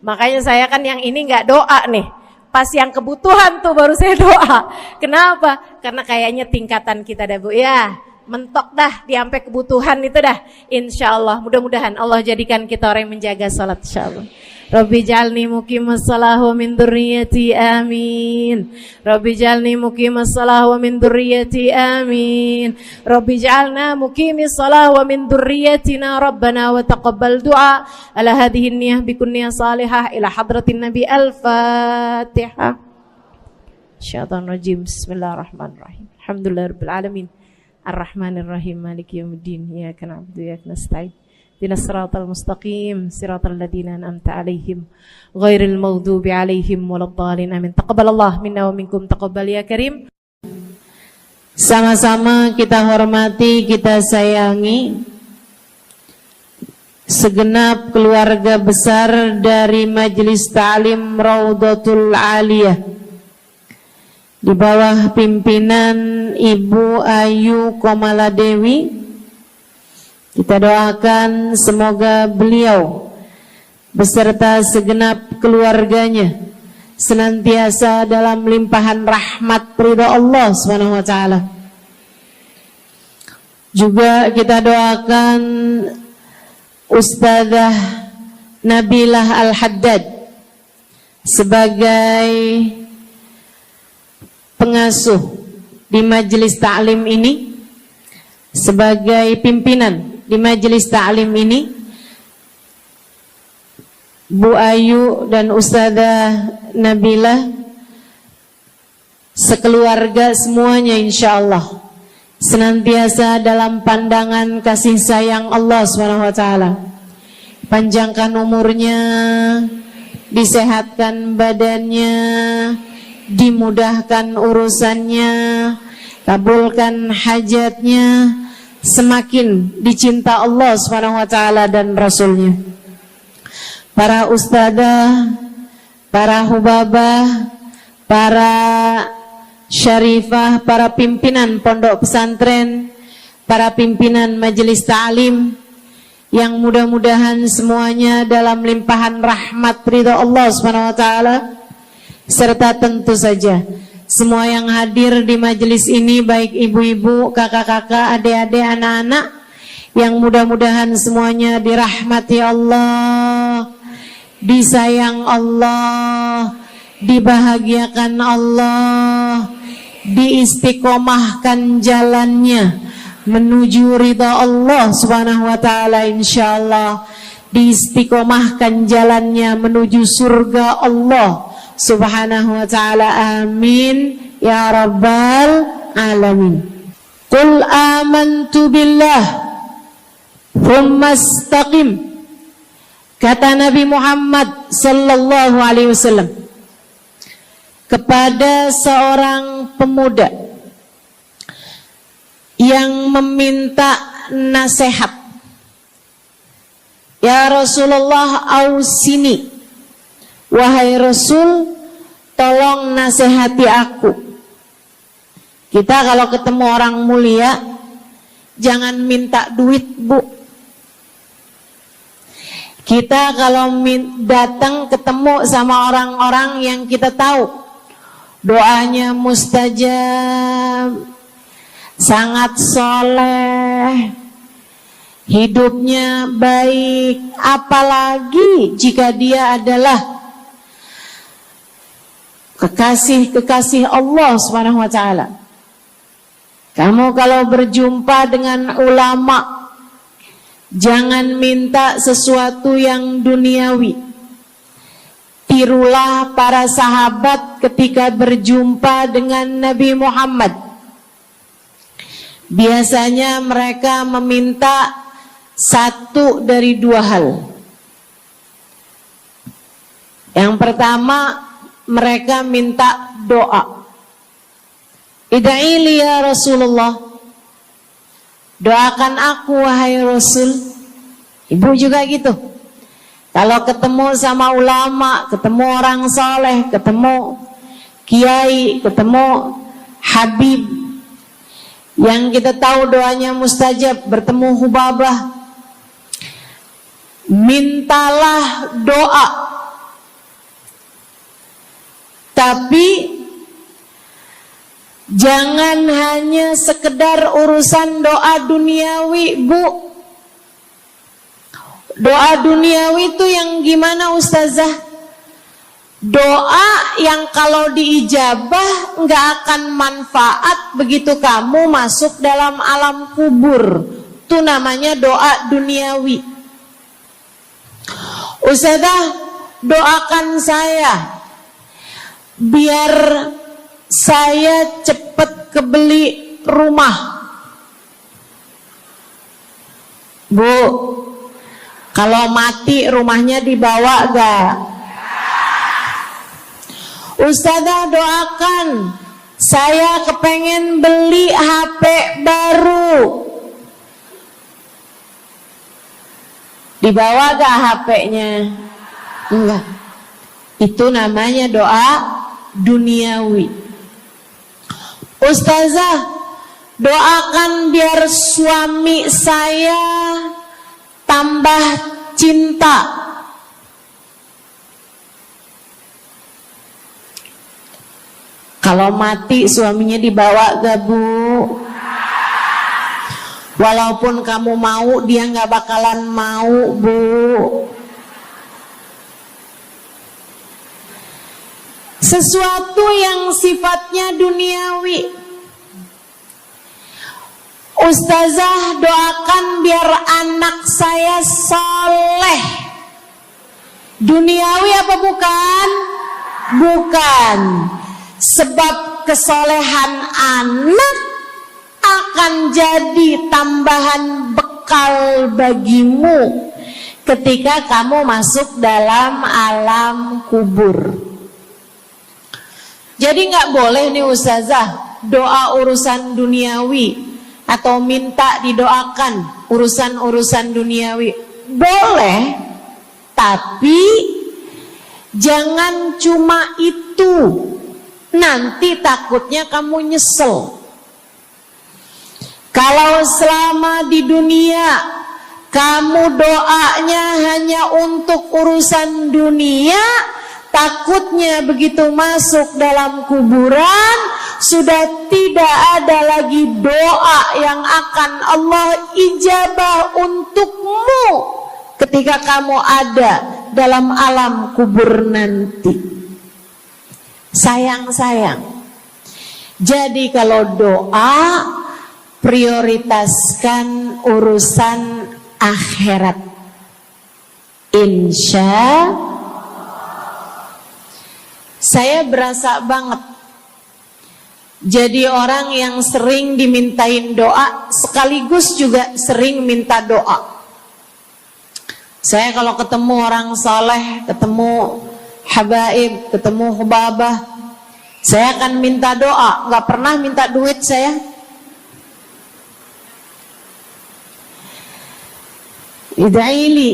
makanya saya kan yang ini nggak doa nih. Pas yang kebutuhan tuh baru saya doa. Kenapa? Karena kayaknya tingkatan kita dah Bu ya. Mentok dah, sampai kebutuhan itu dah. Insya Allah, mudah-mudahan Allah jadikan kita orang yang menjaga salat insya Allah. Rabbi jalni muqimas salah wa min dzurriyyati amin. Rabbi jalni muqimas salah wa min dzurriyyati amin. Rabbi jalna muqimis salah wa min dzurriyyatina rabbana wa taqabbal du'a. Ala hadhihi niyyah bikun niyyah salihah ila hadratin nabi al-fatihah. Syaitan rajim. Bismillahirrahmanirrahim. Alhamdulillahirabbil alamin. Ar-Rahmanir-Rahim. Maliki yaumiddin. Iyyaka na'budu wa iyyaka nasta'in. Ihdinas siratal mustaqim, siratal ladzina an'amta 'alaihim, ghairil maghdubi 'alaihim waladdallin. Amin. Taqabbalallahu minna wa minkum, taqabbal ya karim. Sama-sama kita hormati, kita sayangi segenap keluarga besar dari Majelis Ta'lim Raudhatul Aliyah di bawah pimpinan Ibu Ayu Komaladewi Kita doakan semoga beliau beserta segenap keluarganya senantiasa dalam limpahan rahmat ridha Allah Subhanahu wa taala. Juga kita doakan Ustazah Nabilah Al-Haddad sebagai pengasuh di majelis ta'lim ini, sebagai pimpinan di majelis ta'lim ini, Bu Ayu dan Ustazah Nabilah sekeluarga semuanya insyaallah senantiasa dalam pandangan kasih sayang Allah SWT. Panjangkan umurnya, disehatkan badannya, dimudahkan urusannya, kabulkan hajatnya, semakin dicinta Allah SWT dan Rasulnya. Para ustadzah, para hubabah, para syarifah, para pimpinan pondok pesantren, para pimpinan majelis ta'lim, yang mudah-mudahan semuanya dalam limpahan rahmat ridha Allah SWT, serta tentu saja semua yang hadir di majelis ini, baik ibu-ibu, kakak-kakak, adik-adik, anak-anak, yang mudah-mudahan semuanya dirahmati Allah, disayang Allah, dibahagiakan Allah, diistiqomahkan jalannya menuju ridha Allah Subhanahu wa taala, insyaallah diistiqomahkan jalannya menuju surga Allah Subhanahu wa taala. Amin ya rabbal alamin. Qul amantu billah thumma istaqim, kata Nabi Muhammad sallallahu alaihi wasallam kepada seorang pemuda yang meminta nasihat, ya Rasulullah ausini, wahai Rasul tolong nasihati aku. Kita kalau ketemu orang mulia jangan minta duit, Bu. Kita kalau datang ketemu sama orang-orang yang kita tahu doanya mustajab, sangat soleh, hidupnya baik, apalagi jika dia adalah kekasih Allah Subhanahu wa taala. Kamu kalau berjumpa dengan ulama, jangan minta sesuatu yang duniawi. Tirulah para sahabat ketika berjumpa dengan Nabi Muhammad. Biasanya mereka meminta satu dari dua hal. Yang pertama, mereka minta doa. Ida'ili ya Rasulullah, doakan aku wahai Rasul. Ibu juga gitu. Kalau ketemu sama ulama, ketemu orang soleh, ketemu kiai, ketemu habib yang kita tahu doanya mustajab, bertemu hubabah, mintalah doa. Tapi jangan hanya sekedar urusan doa duniawi, Bu. Doa duniawi itu yang gimana, Ustazah? Doa yang kalau diijabah nggak akan manfaat begitu kamu masuk dalam alam kubur. Itu namanya doa duniawi. Ustazah, doakan saya biar saya cepat kebeli rumah. Bu, kalau mati rumahnya dibawa gak? Ustazah, doakan saya kepengen beli HP baru. Dibawa gak HP-nya? Enggak. Itu namanya doa duniawi. Ustazah, Doakan biar suami saya tambah cinta. Kalau mati suaminya dibawa gak, Bu? Walaupun kamu mau, dia gak bakalan mau, Bu. Sesuatu yang sifatnya duniawi. Ustazah, doakan biar anak saya soleh. Duniawi apa bukan? Bukan. Sebab kesolehan anak akan jadi tambahan bekal bagimu ketika kamu masuk dalam alam kubur. Jadi gak boleh nih ustazah doa urusan duniawi atau minta didoakan urusan-urusan duniawi. Boleh, tapi jangan cuma itu. Nanti takutnya kamu nyesel. Kalau selama di dunia kamu doanya hanya untuk urusan dunia, takutnya begitu masuk dalam kuburan sudah tidak ada lagi doa yang akan Allah ijabah untukmu ketika kamu ada dalam alam kubur nanti. Sayang-sayang. Jadi kalau doa, prioritaskan urusan akhirat. Insya saya berasa banget jadi orang yang sering dimintain doa sekaligus juga sering minta doa. Saya kalau ketemu orang saleh, ketemu habaib, ketemu hubabah, saya akan minta doa, gak pernah minta duit saya. Ida'ili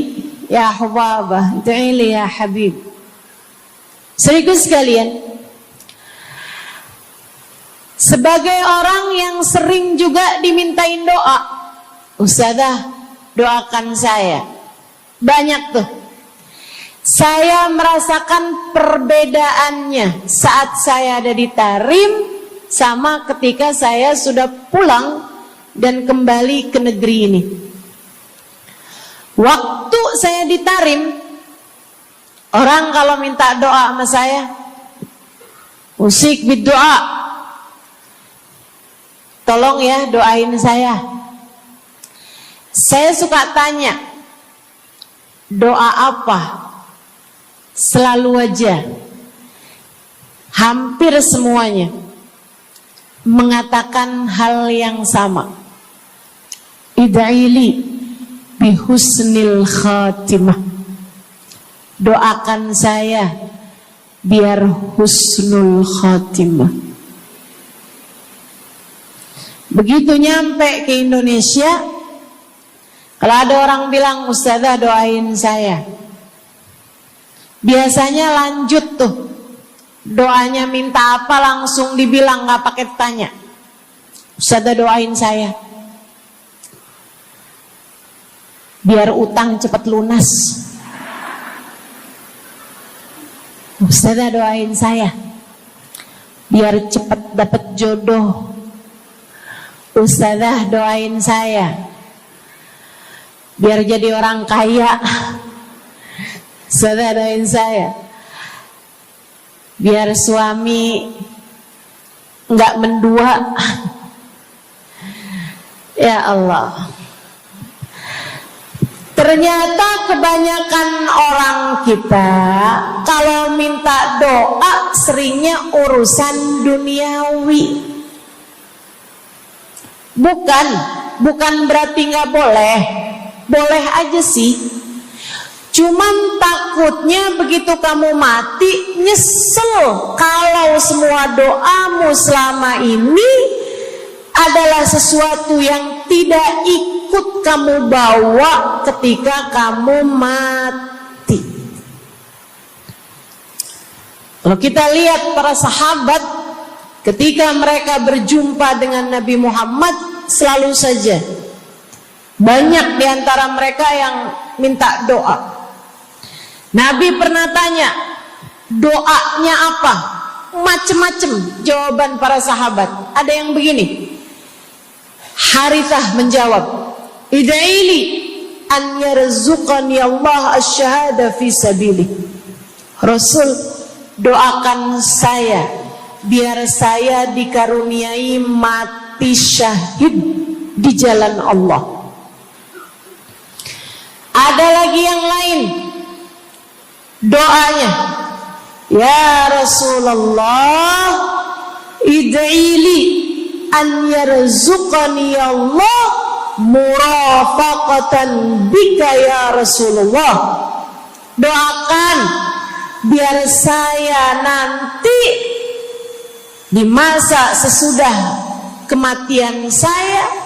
ya hubabah, ida'ili ya habib. Serius sekalian, sebagai orang yang sering juga dimintain doa, ustazah doakan saya. Banyak tuh. Saya merasakan perbedaannya saat saya ada di Tarim sama ketika saya sudah pulang dan kembali ke negeri ini. Waktu saya di Tarim, orang kalau minta doa sama saya, usik berdoa, tolong ya doain saya. Saya suka tanya, doa apa? Selalu aja, hampir semuanya mengatakan hal yang sama. Ida'ili bihusnil khatimah. Doakan saya biar husnul khatimah. Begitu nyampe ke Indonesia, kalau ada orang bilang, ustazah doain saya, biasanya lanjut tuh, doanya minta apa langsung dibilang, gak pakai tanya. Ustazah doain saya biar utang cepat lunas. Ustazah doain saya biar cepat dapat jodoh. Ustazah doain saya biar jadi orang kaya. Ustazah doain saya biar suami nggak mendua. Ya Allah, ternyata kebanyakan orang kita kalau minta doa seringnya urusan duniawi. Bukan berarti nggak boleh, boleh aja sih. Cuman takutnya begitu kamu mati nyesel kalau semua doamu selama ini adalah sesuatu yang tidak ikut kamu bawa ketika kamu mati. Kalau kita lihat para sahabat ketika mereka berjumpa dengan Nabi Muhammad, selalu saja banyak di antara mereka yang minta doa. Nabi pernah tanya, doanya apa? Macem-macem jawaban para sahabat. Ada yang begini, Harithah menjawab, ida'ili an yarzuqani Allah asyhada fi sabilih. Rasul, doakan saya biar saya dikaruniai mati syahid di jalan Allah. Ada lagi yang lain doanya, ya Rasulullah, id'ili an yarzuqani Allah murafaqatan bika ya Rasulullah. Doakan biar saya nanti di masa sesudah kematian saya,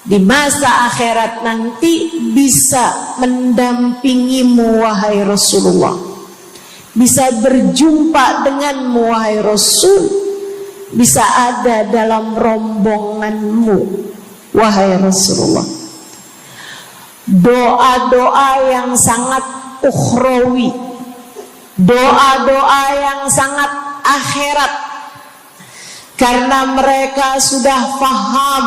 di masa akhirat nanti bisa mendampingimu wahai Rasulullah, bisa berjumpa denganmu wahai Rasul, bisa ada dalam rombonganmu wahai Rasulullah. Doa-doa yang sangat ukhrawi, doa-doa yang sangat akhirat, karena mereka sudah faham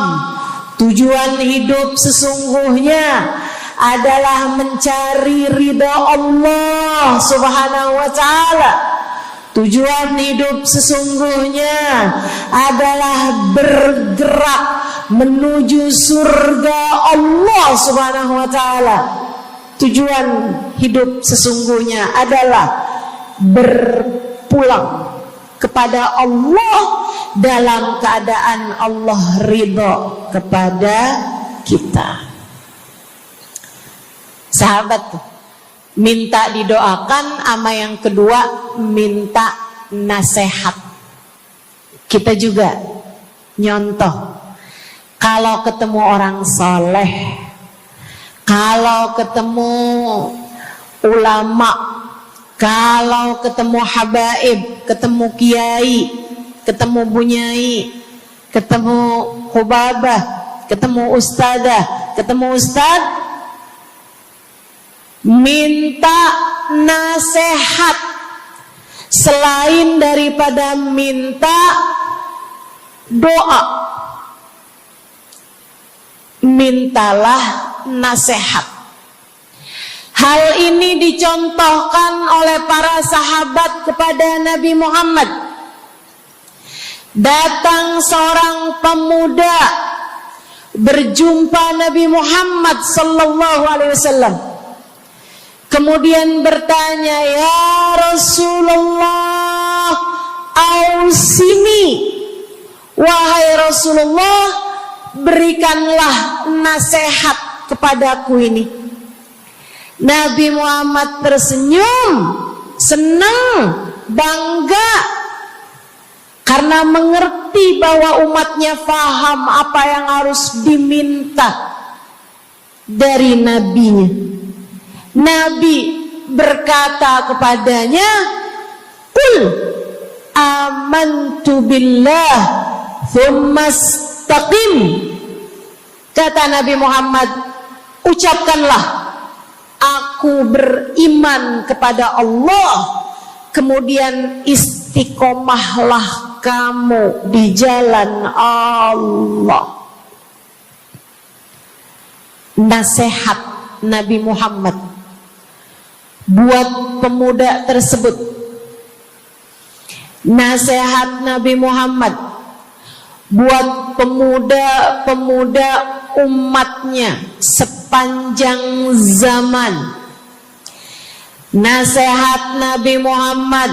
tujuan hidup sesungguhnya adalah mencari ridha Allah Subhanahu wa ta'ala. Tujuan hidup sesungguhnya adalah bergerak menuju surga Allah Subhanahu wa ta'ala. Tujuan hidup sesungguhnya adalah berpulang kepada Allah dalam keadaan Allah ridha kepada kita. Sahabat tuh minta didoakan, sama yang kedua minta nasihat. Kita juga nyontoh, kalau ketemu orang soleh, kalau ketemu ulama, kalau ketemu habaib, ketemu kiai, ketemu bunyai, ketemu hubabah, ketemu ustadzah, ketemu ustad, minta nasihat. Selain daripada minta doa, mintalah nasihat. Hal ini dicontohkan oleh para sahabat kepada Nabi Muhammad. Datang seorang pemuda berjumpa Nabi Muhammad sallallahu alaihi wasallam. Kemudian bertanya, ya Rasulullah, ausini, wahai Rasulullah, berikanlah nasihat kepadaku ini. Nabi Muhammad tersenyum, senang, bangga, karena mengerti bahwa umatnya faham apa yang harus diminta dari nabinya. Nabi berkata kepadanya, "Qul amantu billah tsumma istaqim." Kata Nabi Muhammad, ucapkanlah, aku beriman kepada Allah, kemudian istiqomahlah kamu di jalan Allah. Nasihat Nabi Muhammad buat pemuda tersebut, nasihat Nabi Muhammad buat pemuda-pemuda umatnya sepanjang zaman, nasihat Nabi Muhammad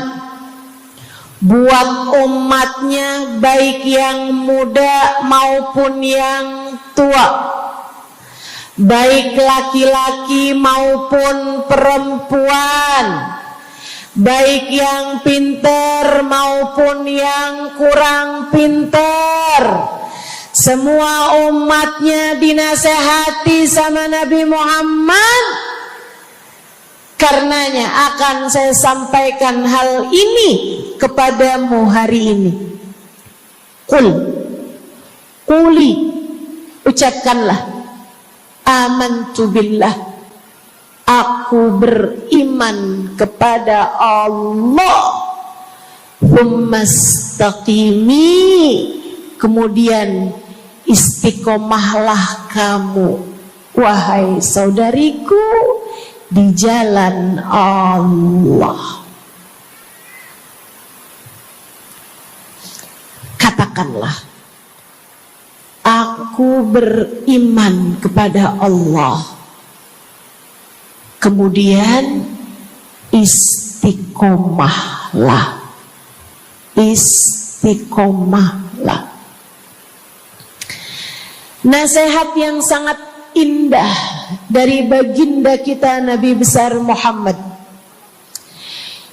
buat umatnya baik yang muda maupun yang tua, baik laki-laki maupun perempuan, baik yang pintar maupun yang kurang pintar, semua umatnya dinasehati sama Nabi Muhammad. Karenanya akan saya sampaikan hal ini kepadamu hari ini. Quli, ucapkanlah, amantu billah, aku beriman kepada Allah. Tsumastaqimi, kemudian istiqomahlah kamu, wahai saudariku, di jalan Allah. Katakanlah, aku beriman kepada Allah. Kemudian istiqomahlah. Istiqomahlah. Nasihat yang sangat indah dari baginda kita Nabi besar Muhammad,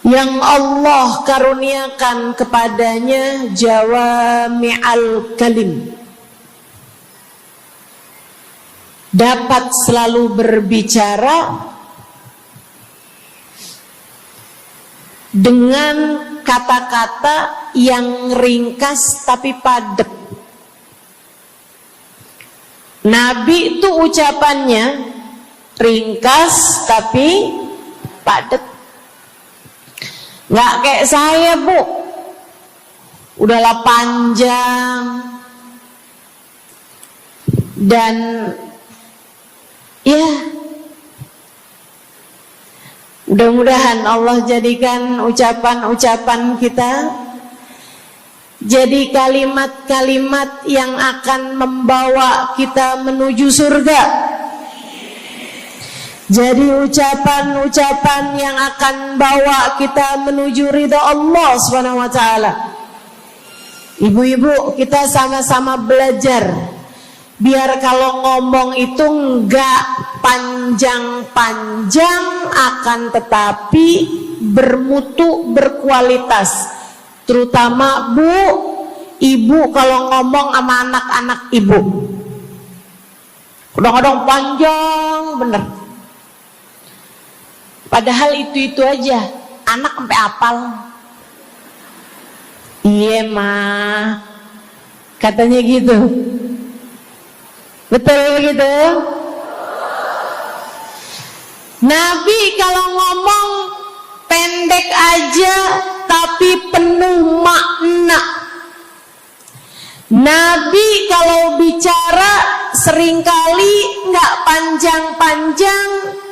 yang Allah karuniakan kepadanya jawami'al kalim, dapat selalu berbicara dengan kata-kata yang ringkas tapi padat. Nabi itu ucapannya ringkas tapi padat. Nggak kayak saya, Bu, udahlah panjang dan ya, mudah-mudahan Allah jadikan ucapan-ucapan kita jadi kalimat-kalimat yang akan membawa kita menuju surga. Jadi ucapan-ucapan yang akan bawa kita menuju ridha Allah Subhanahu wa taala. Ibu-ibu, kita sama-sama belajar biar kalau ngomong itu enggak panjang-panjang, akan tetapi bermutu, berkualitas. Terutama Bu, ibu kalau ngomong sama anak-anak ibu, kadang-kadang panjang bener. Padahal itu aja, anak sampai hafal. Iya mah, katanya gitu. Betul gitu? Nabi kalau ngomong pendek aja tapi penuh makna. Nabi kalau bicara seringkali nggak panjang-panjang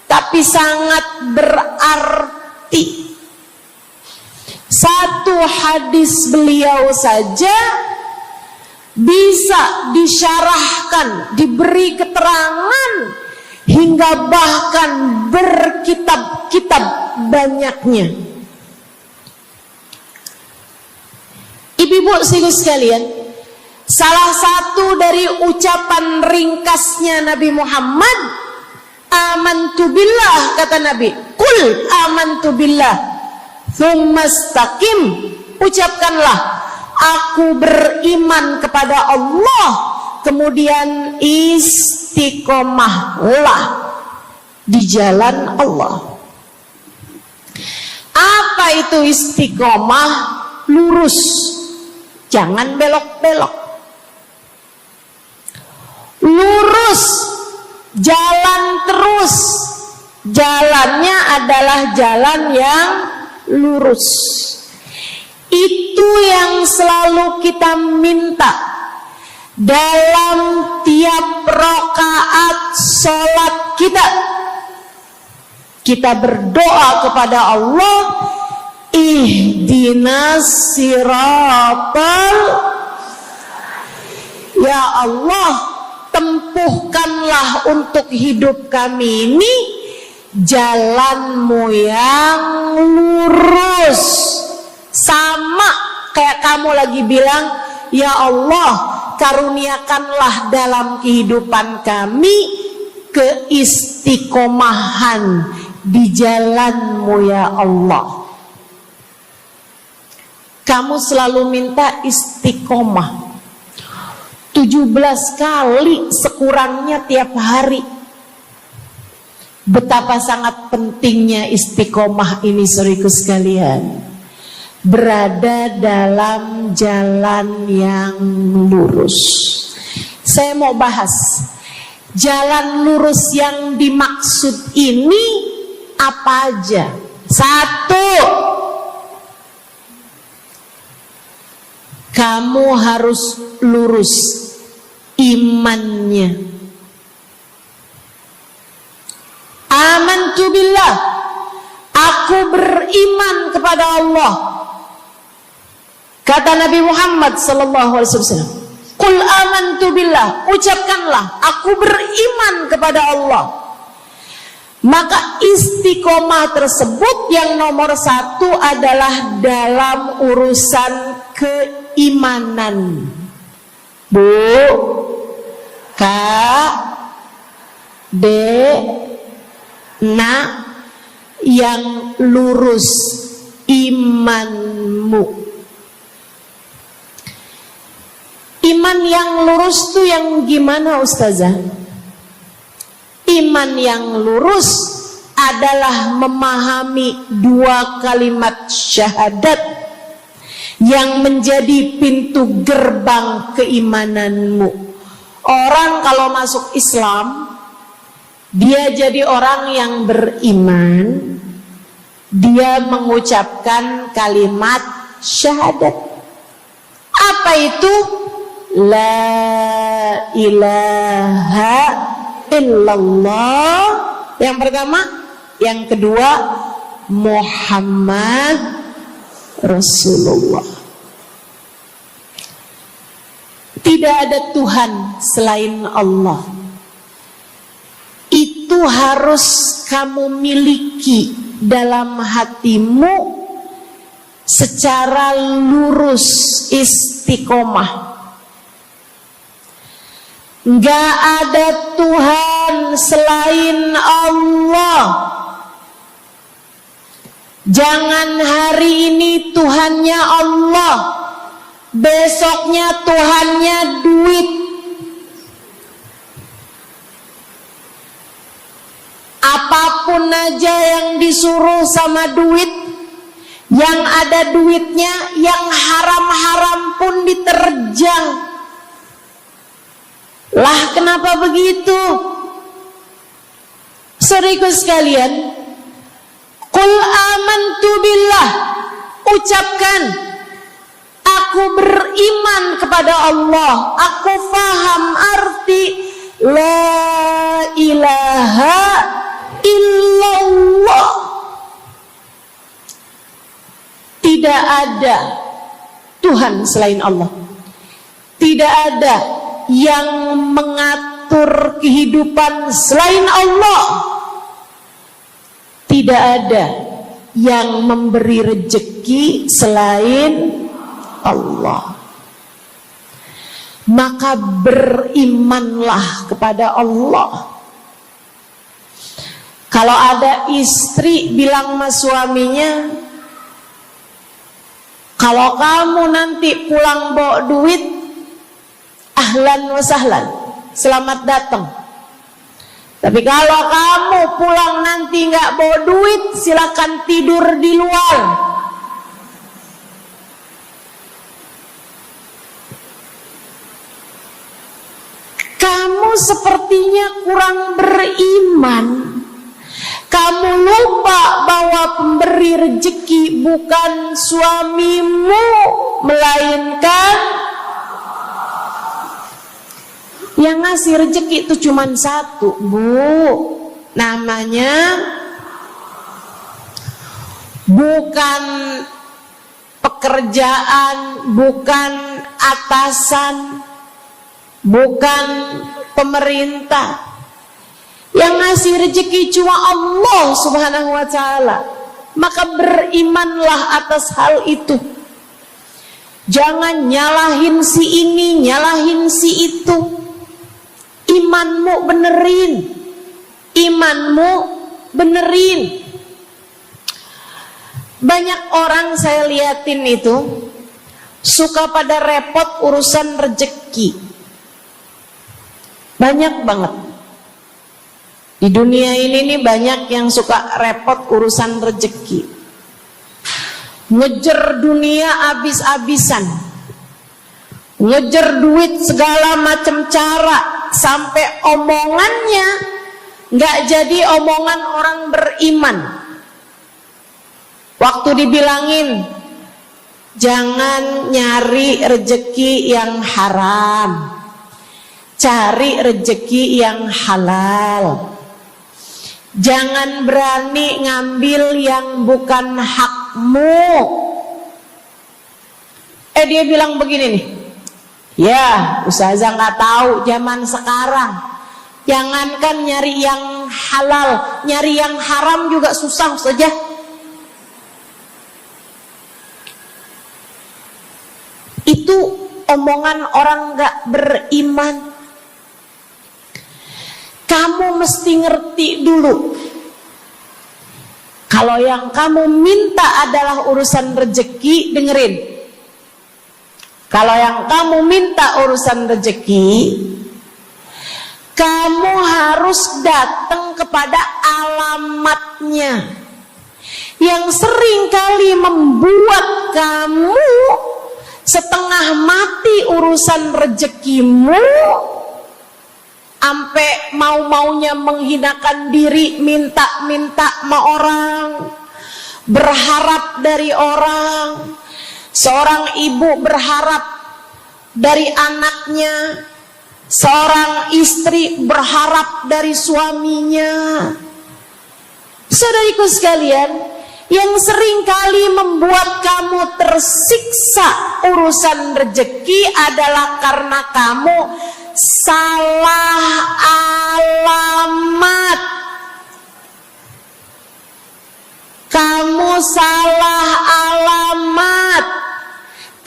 tapi sangat berarti. Satu hadis beliau saja bisa disyarahkan, diberi keterangan, hingga bahkan berkitab-kitab banyaknya. Ibu-ibu sekalian, salah satu dari ucapan ringkasnya Nabi Muhammad, amantu billah, kata Nabi, qul amantu billah, tsumastaqim, ucapkanlah, aku beriman kepada Allah, kemudian istiqomahlah di jalan Allah. Apa itu istiqomah? Lurus, jangan belok-belok. Lurus, jalan terus. Jalannya adalah jalan yang lurus. Itu yang selalu kita minta dalam tiap rakaat sholat kita. Kita berdoa kepada Allah, ihdinas siratal, ya Allah, tempuhkanlah untuk hidup kami ini jalanmu yang lurus. Sama kayak kamu lagi bilang, ya Allah, karuniakanlah dalam kehidupan kami keistiqomahan di jalanmu ya Allah. Kamu selalu minta istiqomah 17 kali sekurangnya tiap hari. Betapa sangat pentingnya istiqomah ini, saudaraku sekalian. berada dalam jalan yang lurus. Saya mau bahas jalan lurus yang dimaksud ini apa aja. 1, kamu harus lurus imannya. Amantu billah, aku beriman kepada Allah. Kata Nabi Muhammad sallallahu alaihi wasallam, qul amantu billah, ucapkanlah aku beriman kepada Allah. Maka istiqomah tersebut yang nomor 1 adalah dalam urusan keimanan. Bu, Kak, Dek, Nak, yang lurus imanmu. Iman yang lurus tuh yang gimana, Ustazah? Iman yang lurus adalah memahami 2 kalimat syahadat yang menjadi pintu gerbang keimananmu. Orang kalau masuk Islam, dia jadi orang yang beriman, dia mengucapkan kalimat syahadat. Apa itu? La ilaha illallah. Yang pertama. Yang kedua, Muhammad Rasulullah. Tidak ada Tuhan selain Allah. Itu harus kamu miliki dalam hatimu secara lurus, istiqomah. Gak ada Tuhan selain Allah. Jangan hari ini Tuhannya Allah, besoknya Tuhannya duit. Apapun aja yang disuruh sama duit, yang ada duitnya, yang haram-haram pun diterjang. Lah kenapa begitu? Saudaraku sekalian, qul amantu billah, ucapkan aku beriman kepada Allah. Aku faham arti la ilaha illallah. Tidak ada Tuhan selain Allah. Tidak ada yang mengatur kehidupan selain Allah. Tidak ada yang memberi rezeki selain Allah. Maka berimanlah kepada Allah. Kalau ada istri bilang sama suaminya, kalau kamu nanti pulang bawa duit, ahlan wa sahlan, selamat datang. Tapi kalau kamu pulang nanti nggak bawa duit, silakan tidur di luar. Kamu sepertinya kurang beriman. Kamu lupa bahwa pemberi rezeki bukan suamimu, melainkan yang ngasih rezeki itu cuma 1, Bu. Namanya bukan pekerjaan, bukan atasan, bukan pemerintah. Yang ngasih rezeki cuma Allah Subhanahu wa ta'ala. Maka berimanlah atas hal itu. Jangan nyalahin si ini, nyalahin si itu. Imanmu benerin. Imanmu benerin. Banyak orang saya liatin itu suka pada repot urusan rezeki. Banyak banget. Di dunia ini nih banyak yang suka repot urusan rezeki. ngejar dunia abis-abisan, ngejar duit segala macam cara, sampai omongannya nggak jadi omongan orang beriman. Waktu dibilangin jangan nyari rejeki yang haram, cari rejeki yang halal. Jangan berani ngambil yang bukan hakmu. Dia bilang begini nih, ya ustazah nggak tahu zaman sekarang, jangankan nyari yang halal, nyari yang haram juga susah saja. Itu omongan orang nggak beriman. Kamu mesti ngerti dulu, kalau yang kamu minta adalah urusan rezeki, dengerin. Kalau yang kamu minta urusan rezeki, kamu harus datang kepada alamatnya. Yang sering kali membuat kamu setengah mati urusan rezekimu, sampai mau-maunya menghinakan diri, minta-minta sama orang, berharap dari orang. Seorang ibu berharap dari anaknya, seorang istri berharap dari suaminya. Saudariku sekalian, yang sering kali membuat kamu tersiksa urusan rezeki adalah karena kamu salah alamat. Kamu salah alamat.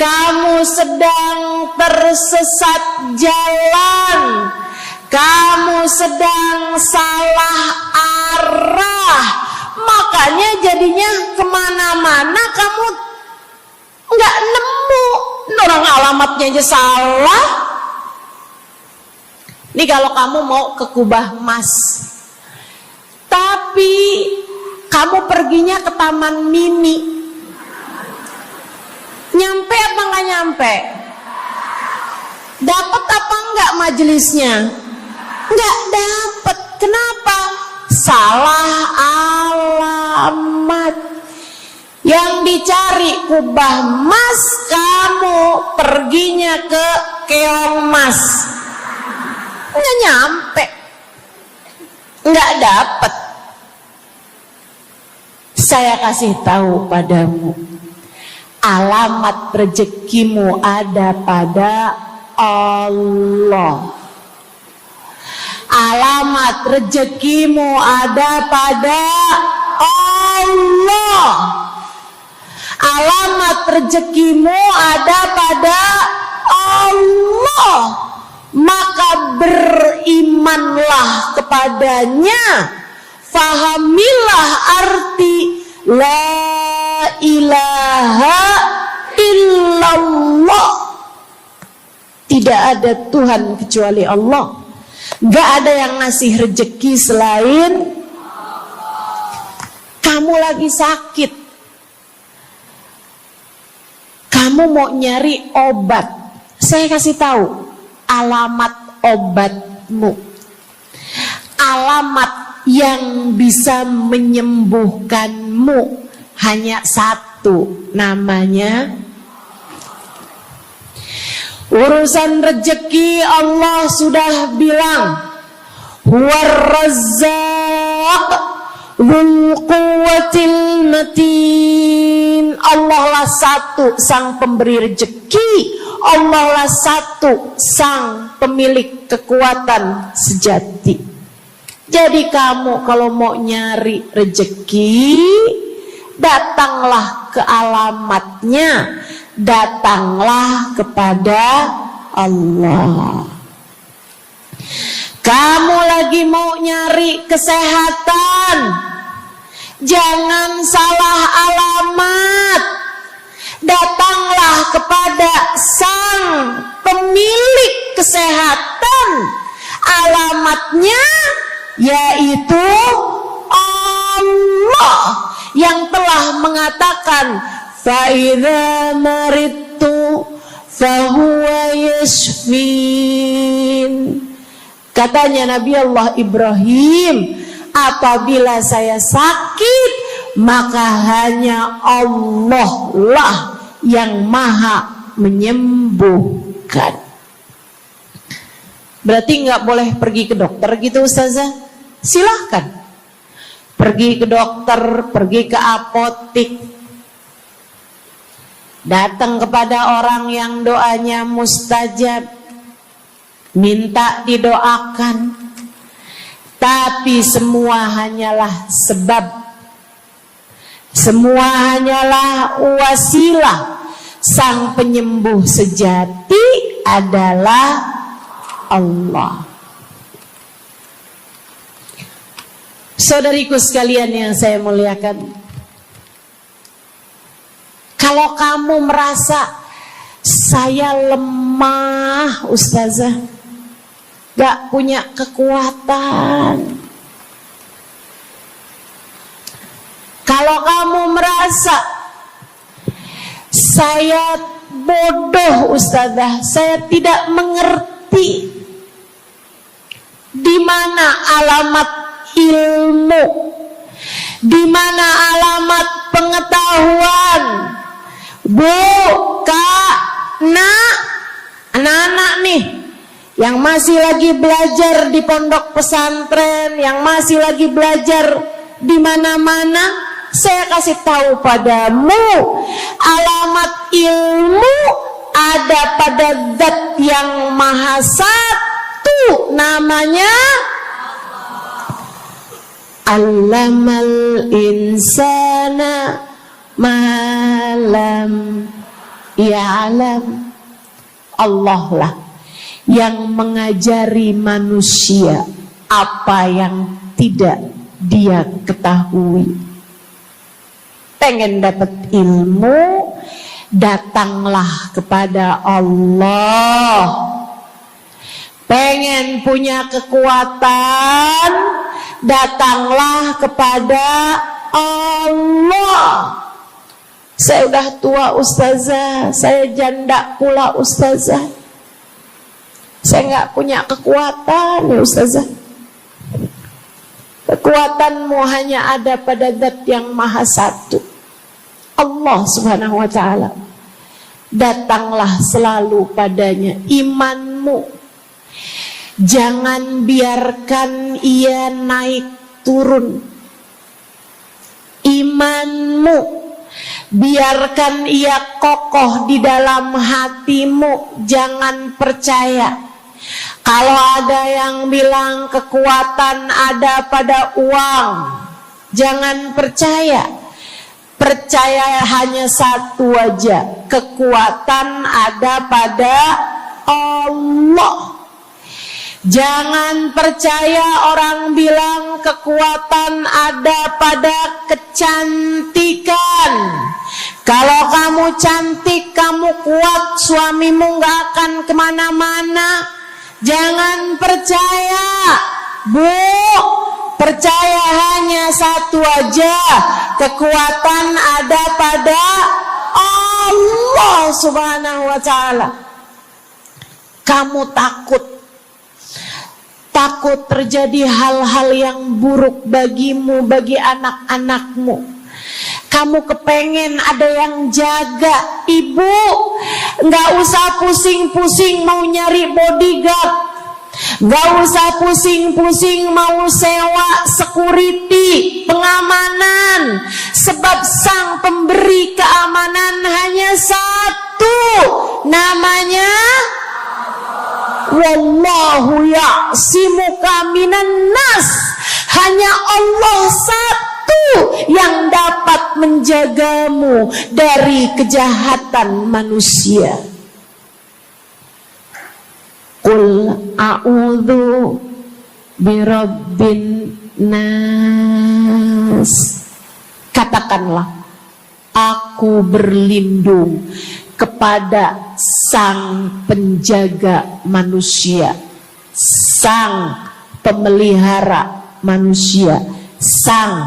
Kamu sedang tersesat jalan. Kamu sedang salah arah. Makanya jadinya kemana-mana kamu nggak nemu. Orang alamatnya aja salah. Ini kalau kamu mau ke Kubah Mas, tapi kamu perginya ke Taman Mini, nyampe apa nggak nyampe? Dapat apa nggak majelisnya? Nggak dapat. Kenapa? Salah alamat. Yang dicari Kubah Mas, kamu perginya ke Keong Mas. Nggak nyampe, nggak dapat. Saya kasih tahu padamu, alamat rezekimu ada pada Allah. Alamat rezekimu ada pada Allah. Alamat rezekimu ada pada Allah. Maka berimanlah kepadanya, fahamilah arti la ilaha illallah. Tidak ada Tuhan kecuali Allah. Gak ada yang ngasih rezeki selain kamu. Lagi sakit, kamu mau nyari obat, saya kasih tahu alamat obatmu. Alamat yang bisa menyembuhkanmu hanya satu, namanya urusan rezeki. Allah sudah bilang, huwar razzaq dzul quwwatil matin. Allah lah satu sang pemberi rezeki. Allah lah satu sang pemilik kekuatan sejati. Jadi kamu kalau mau nyari rezeki, datanglah ke alamatnya, datanglah kepada Allah. Kamu lagi mau nyari kesehatan, jangan salah alamat. Datanglah kepada sang pemilik kesehatan. Alamatnya yaitu Allah yang telah mengatakan, fa idza maridtu fa huwa yashfin. Katanya Nabi Allah Ibrahim, apabila saya sakit, maka hanya Allah lah yang maha menyembuhkan. Berarti nggak boleh pergi ke dokter gitu Ustazah? Silahkan pergi ke dokter, pergi ke apotik, datang kepada orang yang doanya mustajab, minta didoakan. Tapi semua hanyalah sebab, semua hanyalah wasilah. Sang penyembuh sejati adalah Allah. Saudariku sekalian yang saya muliakan, kalau kamu merasa saya lemah Ustazah, gak punya kekuatan, kalau kamu merasa saya bodoh Ustazah, saya tidak mengerti di mana alamat ilmu, di mana alamat pengetahuan. Bu, Kak, Nak, anak-anak nih yang masih lagi belajar di pondok pesantren, yang masih lagi belajar di mana-mana, saya kasih tahu padamu, alamat ilmu ada pada Zat yang Maha Satu, namanya Allamal insana malam ya'lam. Allah lah yang mengajari manusia apa yang tidak dia ketahui. Pengen dapat ilmu, datanglah kepada Allah. Pengen punya kekuatan, datanglah kepada Allah. Saya udah tua Ustazah, saya janda pula Ustazah, saya nggak punya kekuatan ya Ustazah. Kekuatanmu hanya ada pada Zat yang Maha Satu, Allah Subhanahu wa Ta'ala. Datanglah selalu padanya. Imanmu jangan biarkan ia naik turun. Imanmu biarkan ia kokoh di dalam hatimu. Jangan percaya kalau ada yang bilang kekuatan ada pada uang. Jangan percaya. Percaya hanya satu aja, kekuatan ada pada Allah. Jangan percaya orang bilang kekuatan ada pada kecantikan. Kalau kamu cantik, kamu kuat, suamimu gak akan kemana-mana. Jangan percaya, Bu. Percaya hanya satu aja, kekuatan ada pada Allah Subhanahu wa Ta'ala. Kamu takut terjadi hal-hal yang buruk bagimu, bagi anak-anakmu. Kamu kepengen ada yang jaga. Ibu gak usah pusing-pusing mau nyari bodyguard, gak usah pusing-pusing mau sewa security, pengamanan. Sebab sang pemberi keamanan hanya satu, namanya Wallahu ya'simuka minan nas. Hanya Allah satu yang dapat menjagamu dari kejahatan manusia. Qul a'udzu birabbin nas. Katakanlah, aku berlindung kepada sang penjaga manusia, sang pemelihara manusia, sang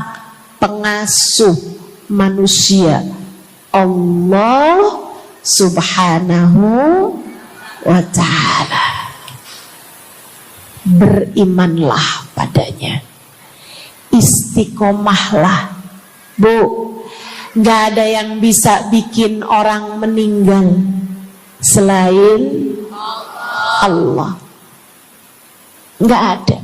pengasuh manusia, Allah Subhanahu wa ta'ala. Berimanlah padanya, istiqomahlah. Bu, gak ada yang bisa bikin orang meninggal selain Allah. Gak ada.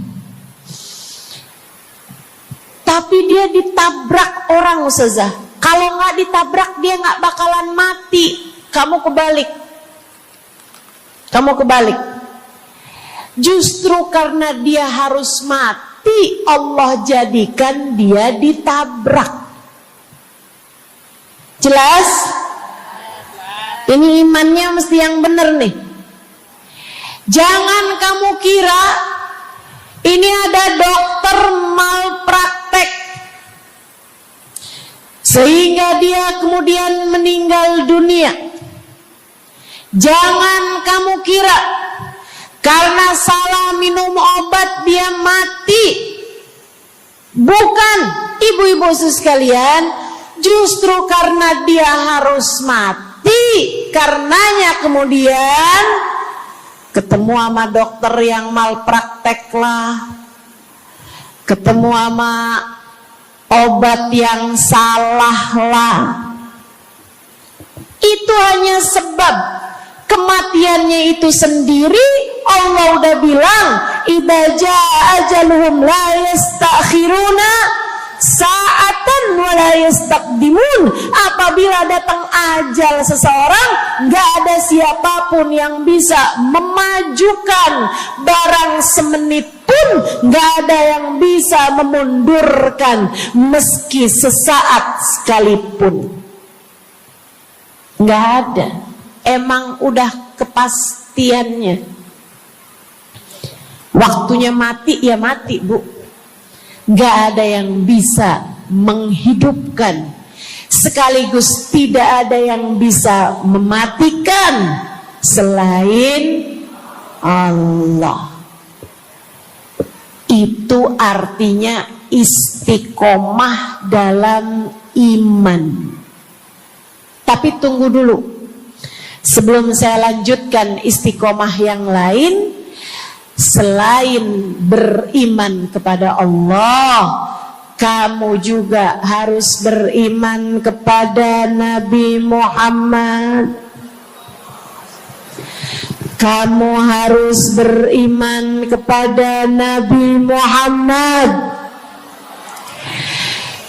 Tapi dia ditabrak orang, Ustazah. Kalau gak ditabrak dia gak bakalan mati. Kamu kebalik. Justru karena dia harus mati, Allah jadikan dia ditabrak. Jelas? Ini imannya mesti yang benar nih. Jangan kamu kira ini ada dokter malpraktek sehingga dia kemudian meninggal dunia. Jangan kamu kira karena salah minum obat dia mati. Bukan, ibu-ibu sekalian, justru karena dia harus mati, karenanya kemudian ketemu sama dokter yang malpraktek lah, ketemu sama obat yang salah lah. Itu hanya sebab kematiannya itu sendiri. Allah udah bilang, idza jaa ajaluhum la yastakhiruna sa'atan wa la yastaqdimun. Apabila datang ajal seseorang, gak ada siapapun yang bisa memajukan barang semenit pun, gak ada yang bisa memundurkan meski sesaat sekalipun. Gak ada. Emang udah kepastiannya. Waktunya mati ya mati, Bu. Gak ada yang bisa menghidupkan, sekaligus tidak ada yang bisa mematikan selain Allah. Itu artinya istiqomah dalam iman. Tapi tunggu dulu, sebelum saya lanjutkan istiqomah yang lain. Selain beriman kepada Allah, kamu juga harus beriman kepada Nabi Muhammad. Kamu harus beriman kepada Nabi Muhammad.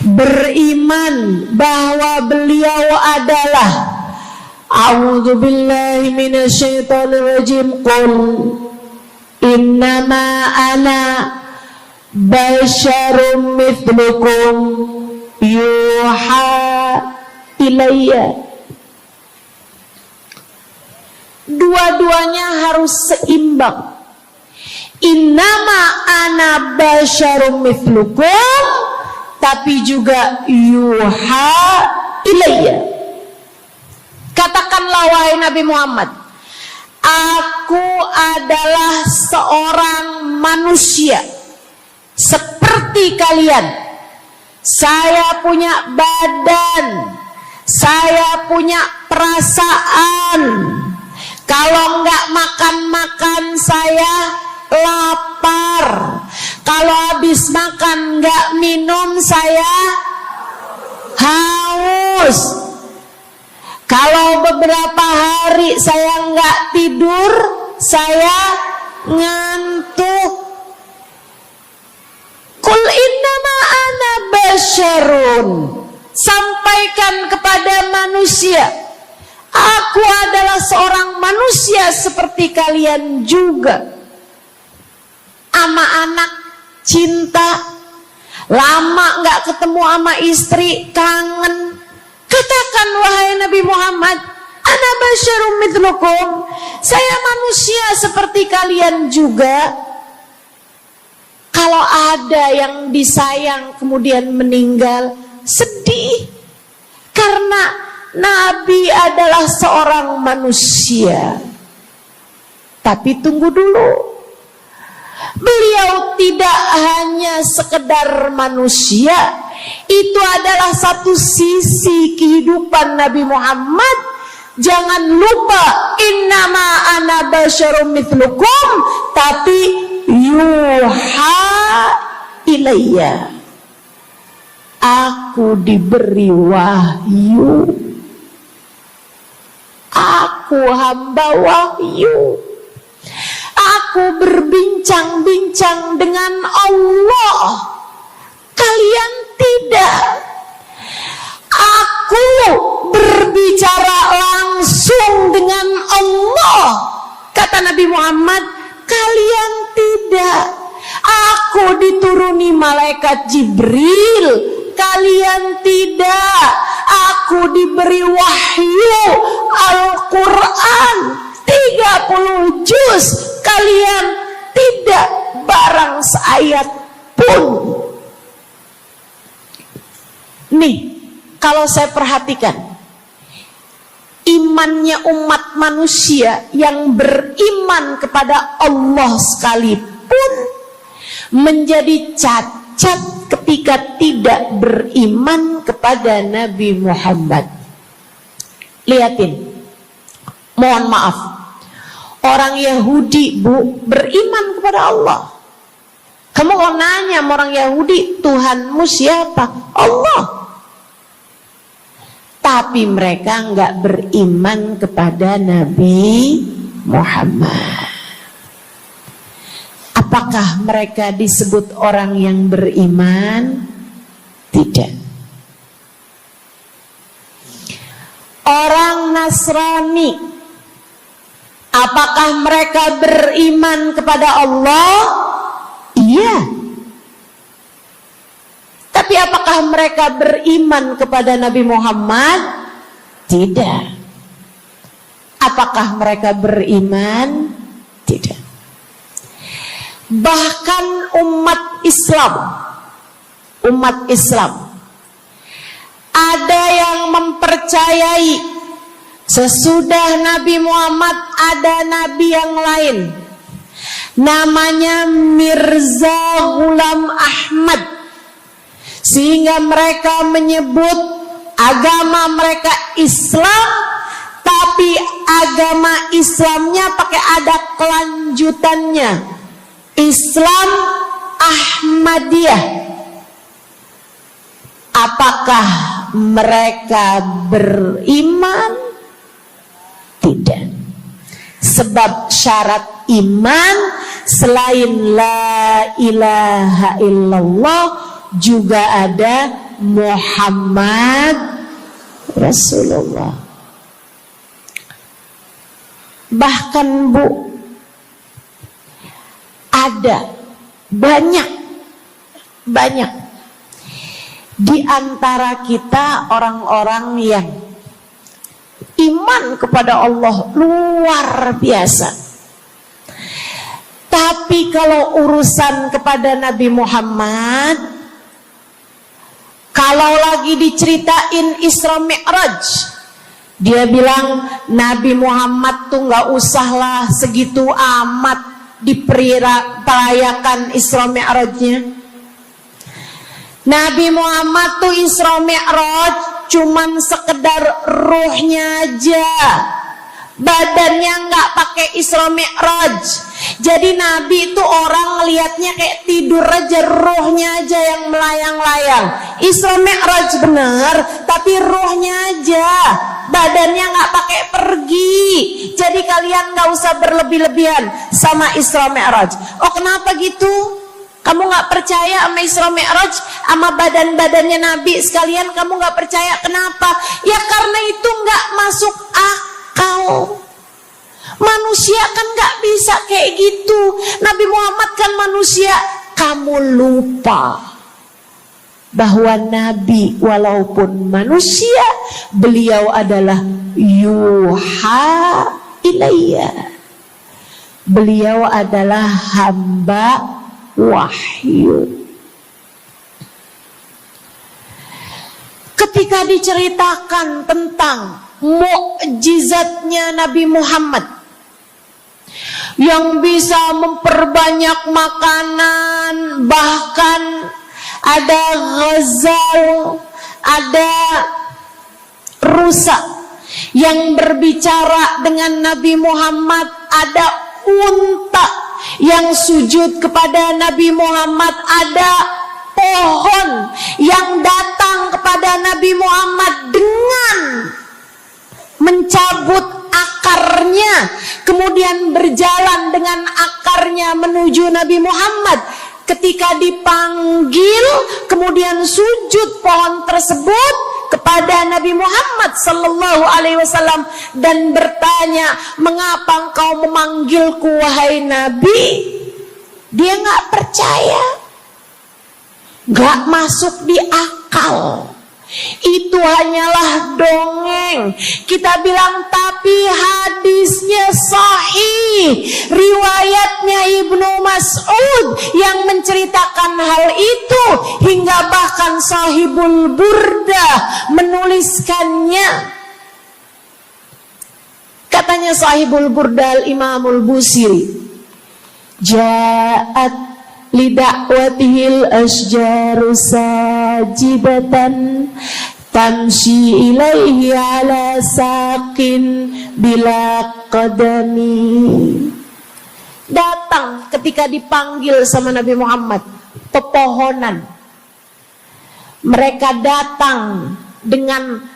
Beriman bahwa beliau adalah, a'udzubillahi minasyaitonirrajim, qul innama ana basyarum mithlukum yuha ilayya. Dua-duanya harus seimbang. Innama ana basyarum mithlukum, tapi juga yuha ilayya. Katakanlah wahai Nabi Muhammad, aku adalah seorang manusia seperti kalian. Saya punya badan, saya punya perasaan. Kalau nggak makan-makan saya lapar. Kalau habis makan nggak minum saya haus. Kalau beberapa hari saya nggak tidur, saya ngantuk. Qul innama ana basyarun. Sampaikan kepada manusia, aku adalah seorang manusia seperti kalian juga. Ama anak cinta, lama nggak ketemu sama istri, kangen. Katakan wahai Nabi Muhammad, ana basyarum mithlukum, saya manusia seperti kalian juga. Kalau ada yang disayang kemudian meninggal, sedih. Karena Nabi adalah seorang manusia. Tapi tunggu dulu, beliau tidak hanya sekedar manusia, Itu adalah satu sisi kehidupan Nabi Muhammad. Jangan lupa, innama ana basyarum mithlukum, tapi yuha ilayya, aku diberi wahyu, aku hamba wahyu, aku berbincang-bincang dengan Allah, kalian tidak. Aku berbicara langsung dengan Allah, kata Nabi Muhammad, kalian tidak. Aku dituruni malaikat Jibril, kalian tidak. Aku diberi wahyu Al-Quran 30 juz, kalian tidak barang seayat pun. Nih, kalau saya perhatikan, imannya umat manusia yang beriman kepada Allah sekalipun menjadi cacat ketika tidak beriman kepada Nabi Muhammad. Lihatin, mohon maaf, orang Yahudi, Bu, beriman kepada Allah. Kamu kalau nanya sama orang Yahudi, Tuhanmu siapa? Allah. Tapi mereka enggak beriman kepada Nabi Muhammad. Apakah mereka disebut orang yang beriman? Tidak. Orang Nasrani, apakah mereka beriman kepada Allah? Iya. Tapi apakah mereka beriman kepada Nabi Muhammad? Tidak. Apakah mereka beriman? Tidak. Bahkan umat Islam ada yang mempercayai sesudah Nabi Muhammad ada nabi yang lain, namanya Mirza Ghulam Ahmad, sehingga mereka menyebut agama mereka Islam, tapi agama Islamnya pakai ada kelanjutannya, Islam Ahmadiyah. Apakah mereka beriman? Tidak. Sebab syarat iman selain la ilaha illallah juga ada Muhammad Rasulullah. Bahkan, Bu, ada banyak di antara kita orang-orang yang iman kepada Allah luar biasa, tapi kalau urusan kepada Nabi Muhammad, kalau lagi diceritain Isra Mi'raj, dia bilang Nabi Muhammad tuh gak usahlah segitu amat diperayakan Isra Mi'rajnya. Nabi Muhammad tuh Isra Mi'raj cuman sekedar ruhnya aja, badannya nggak pakai Isra Mi'raj. Jadi Nabi itu orang ngelihatnya kayak tidur aja, ruhnya aja yang melayang-layang. Isra Mi'raj bener, tapi ruhnya aja, badannya nggak pakai pergi. Jadi kalian nggak usah berlebih-lebihan sama Isra Mi'raj. Oh, kenapa gitu? Kamu gak percaya sama Isra Mi'raj, sama badan-badannya Nabi sekalian, kamu gak percaya, kenapa? Ya karena itu gak masuk akal. Manusia kan gak bisa kayak gitu. Nabi Muhammad kan manusia. Kamu lupa bahwa Nabi walaupun manusia, beliau adalah yuha ilayya. Beliau adalah hamba wahyu. Ketika diceritakan tentang mukjizatnya Nabi Muhammad yang bisa memperbanyak makanan, bahkan ada ghazal, ada rusa yang berbicara dengan Nabi Muhammad, ada unta yang sujud kepada Nabi Muhammad, ada pohon yang datang kepada Nabi Muhammad dengan mencabut akarnya, kemudian berjalan dengan akarnya menuju Nabi Muhammad. Ketika dipanggil, kemudian sujud pohon tersebut kepada Nabi Muhammad sallallahu alaihi wasallam dan bertanya, "Mengapa engkau memanggilku wahai Nabi?" Dia nggak percaya, nggak masuk di akal. Itu hanyalah dongeng. Kita bilang tapi hadisnya sahih. Riwayatnya Ibnu Mas'ud yang menceritakan hal itu, hingga bahkan Sahibul Burdah menuliskannya. Katanya Sahibul Burdah Imamul Busiri, ja'at lidakwatihil asjaru sajibatan tamshi ilaihi ala saqin bila qadami. Datang ketika dipanggil sama Nabi Muhammad pepohonan. Mereka datang dengan,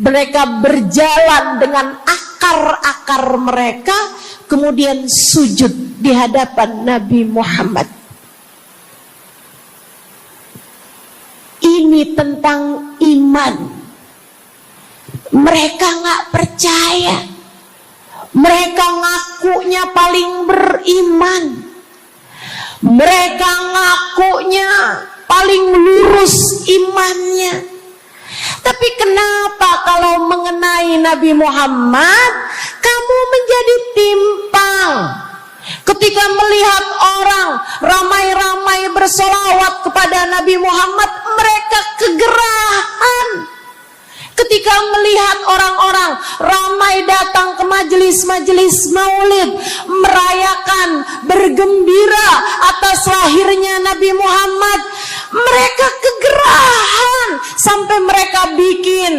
mereka berjalan dengan akar-akar mereka, kemudian sujud di hadapan Nabi Muhammad. Ini tentang iman. Mereka nggak percaya. Mereka ngakunya paling beriman. Mereka ngakunya paling lurus imannya. Tapi kenapa kalau mengenai Nabi Muhammad kamu menjadi timpang? Ketika melihat orang ramai-ramai bersolawat kepada Nabi Muhammad, mereka kegerahan. Ketika melihat orang-orang ramai datang ke majelis-majelis maulid, merayakan, bergembira atas lahirnya Nabi Muhammad, mereka kegerahan sampai mereka bikin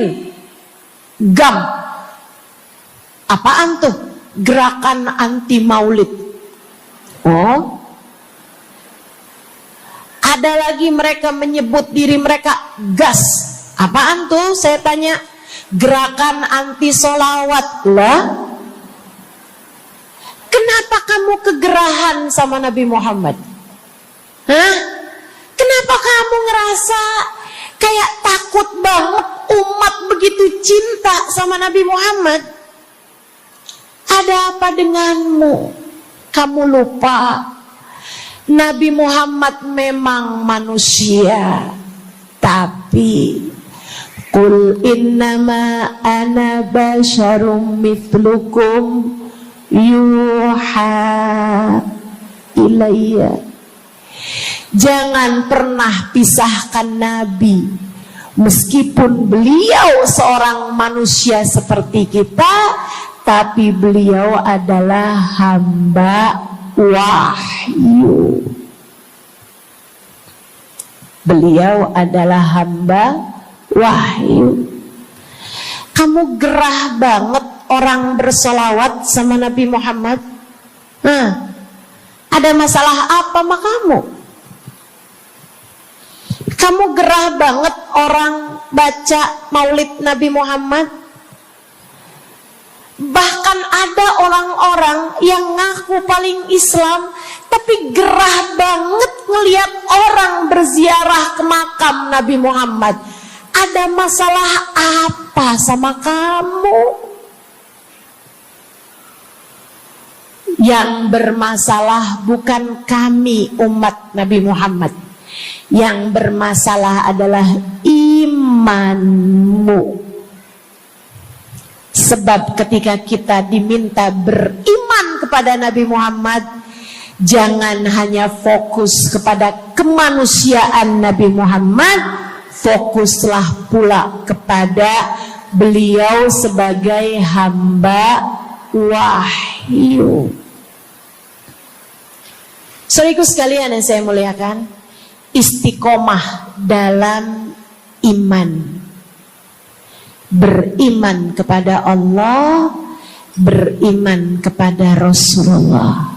GAM. Apaan tuh? Gerakan anti maulid. Oh, ada lagi mereka menyebut diri mereka GAS. Apaan tuh? Saya tanya. Gerakan anti solawat lah. Kenapa kamu kegerahan sama Nabi Muhammad? Hah? Kenapa kamu ngerasa kayak takut banget umat begitu cinta sama Nabi Muhammad? Ada apa denganmu? Kamu lupa Nabi Muhammad memang manusia, tapi qul innama ana basyarum mithlukum yuha ilayya. Jangan pernah pisahkan Nabi. Meskipun beliau seorang manusia seperti kita, tapi beliau adalah hamba wahyu. Beliau adalah hamba wahyu. Kamu gerah banget orang bersolawat sama Nabi Muhammad. Ada masalah apa sama kamu? Kamu gerah banget orang baca maulid Nabi Muhammad. Bahkan ada orang-orang yang ngaku paling Islam, tapi gerah banget ngelihat orang berziarah ke makam Nabi Muhammad. Ada masalah apa sama kamu? Yang bermasalah bukan kami umat Nabi Muhammad. Yang bermasalah adalah imanmu. Sebab ketika kita diminta beriman kepada Nabi Muhammad, jangan hanya fokus kepada kemanusiaan Nabi Muhammad, fokuslah pula kepada beliau sebagai hamba wahyu. Saudaraku sekalian yang saya muliakan, istiqomah dalam iman. Beriman kepada Allah, beriman kepada Rasulullah.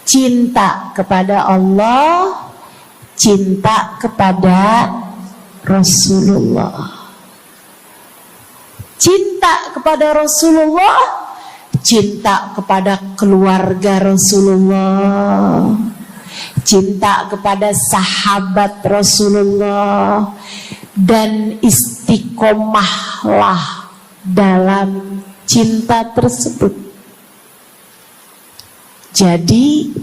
Cinta kepada Allah, cinta kepada Rasulullah. Cinta kepada Rasulullah, cinta kepada keluarga Rasulullah, cinta kepada sahabat Rasulullah, dan istiqomahlah dalam cinta tersebut. Jadi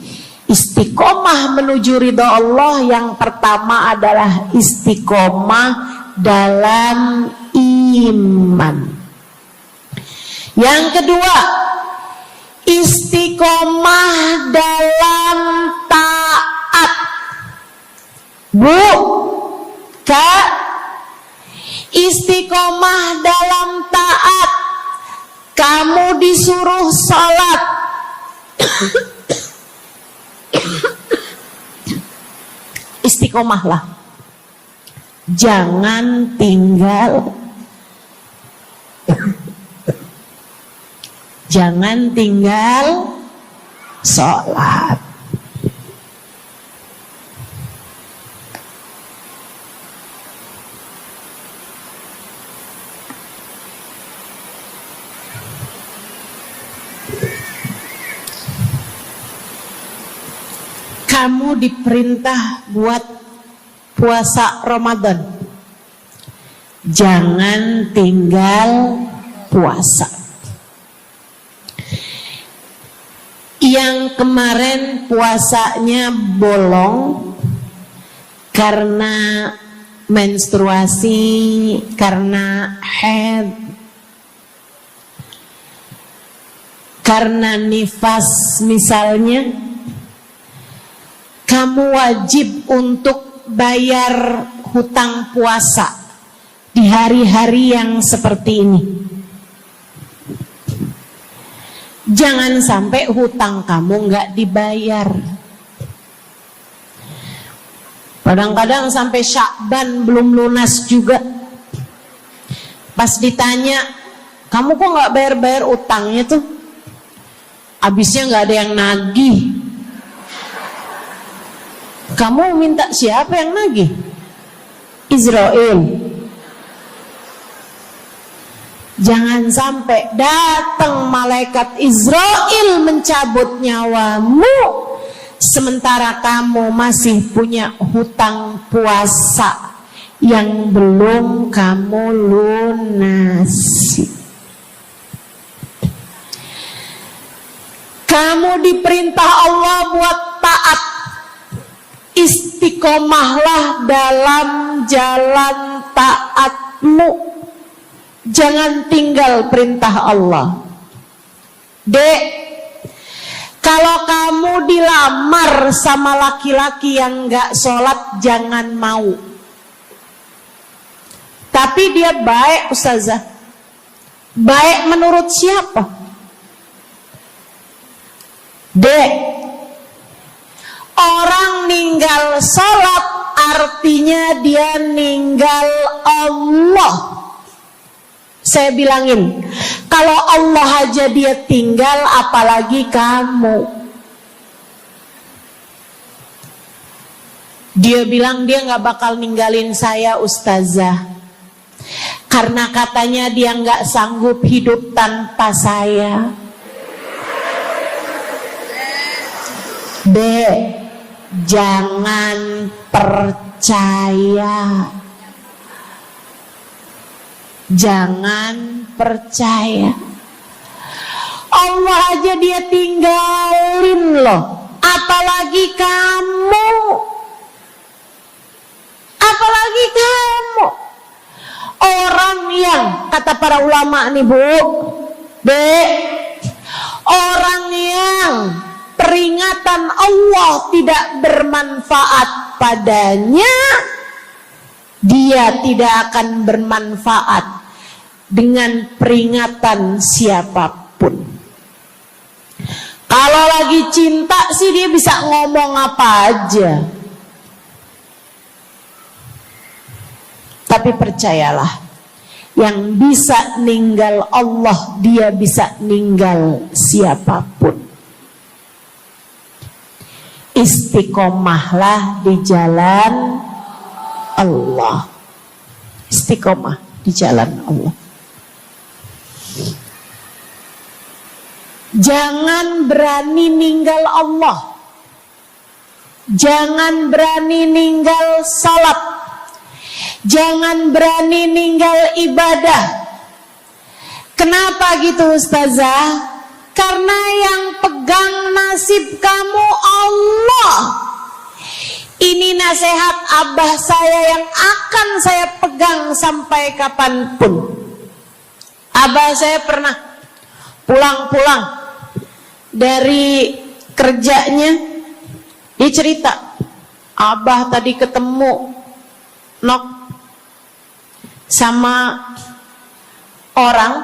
istiqomah menuju ridha Allah yang pertama adalah istiqomah dalam iman. Yang kedua, istiqomah dalam taat. Bu, Kak, istiqomah dalam taat. Kamu disuruh sholat, istiqomahlah. Jangan tinggal sholat. Kamu diperintah buat puasa Ramadan. Jangan tinggal puasa. Yang kemarin puasanya bolong karena menstruasi, karena haid, karena nifas misalnya, kamu wajib untuk bayar hutang puasa di hari-hari yang seperti ini. Jangan sampai hutang kamu nggak dibayar. Kadang-kadang sampai Syakban belum lunas juga. Pas ditanya, kamu kok nggak bayar-bayar utangnya tuh? Habisnya nggak ada yang nagih. Kamu minta siapa yang nagih? Israel. Jangan sampai datang malaikat Israel mencabut nyawamu, sementara kamu masih punya hutang puasa yang belum kamu lunasi. Kamu diperintah Allah buat taat. Istiqomahlah dalam jalan taatmu. Jangan tinggal perintah Allah. Dek, kalau kamu dilamar sama laki-laki yang gak sholat, jangan mau. Tapi dia baik, Ustazah. Baik menurut siapa? Dek, orang ninggal sholat artinya dia ninggal Allah. Saya bilangin, kalau Allah aja dia tinggal, apalagi kamu. Dia bilang dia gak bakal ninggalin saya, Ustazah, karena katanya dia gak sanggup hidup tanpa saya. Dek, jangan percaya. Jangan percaya. Allah aja dia tinggalin loh, apalagi kamu. Apalagi kamu. Orang yang, kata para ulama nih Bu, Dek, orang yang peringatan Allah tidak bermanfaat padanya, dia tidak akan bermanfaat dengan peringatan siapapun. Kalau lagi cinta sih dia bisa ngomong apa aja. Tapi percayalah, yang bisa ninggal Allah, dia bisa ninggal siapapun. Istiqomahlah di jalan Allah. Istiqomah di jalan Allah. Jangan berani ninggal Allah. Jangan berani ninggal salat. Jangan berani ninggal ibadah. Kenapa gitu Ustazah? Karena yang pegang nasib kamu Allah. Ini nasihat abah saya yang akan saya pegang sampai kapanpun. Abah saya pernah pulang-pulang dari kerjanya, dia cerita, abah tadi ketemu sama orang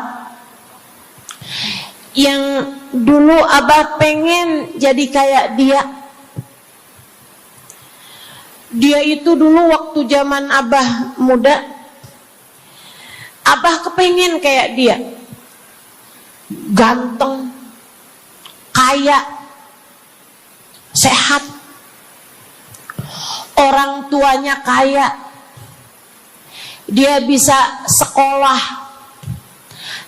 yang dulu abah pengen jadi kayak dia. Dia itu dulu waktu zaman abah muda, abah kepengen kayak dia, ganteng, kaya, sehat, orang tuanya kaya, dia bisa sekolah.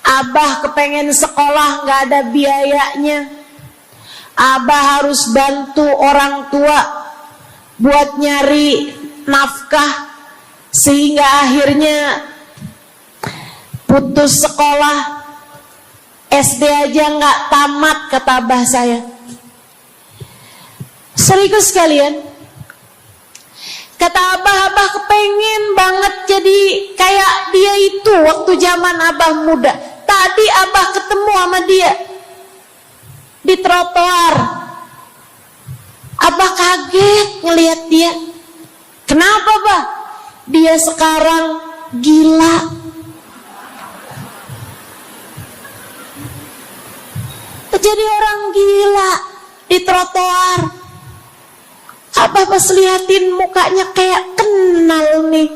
Abah kepengen sekolah, gak ada biayanya. Abah harus bantu orang tua buat nyari nafkah, sehingga akhirnya putus sekolah. SD aja gak tamat, kata abah saya. Serius sekalian, kata abah kepengen banget jadi kayak dia itu waktu zaman abah muda. Tadi abah ketemu sama dia di trotoar. Abah kaget ngelihat dia. Kenapa, Bah? Dia sekarang gila. Jadi orang gila di trotoar. Abah pas liatin mukanya kayak kenal nih.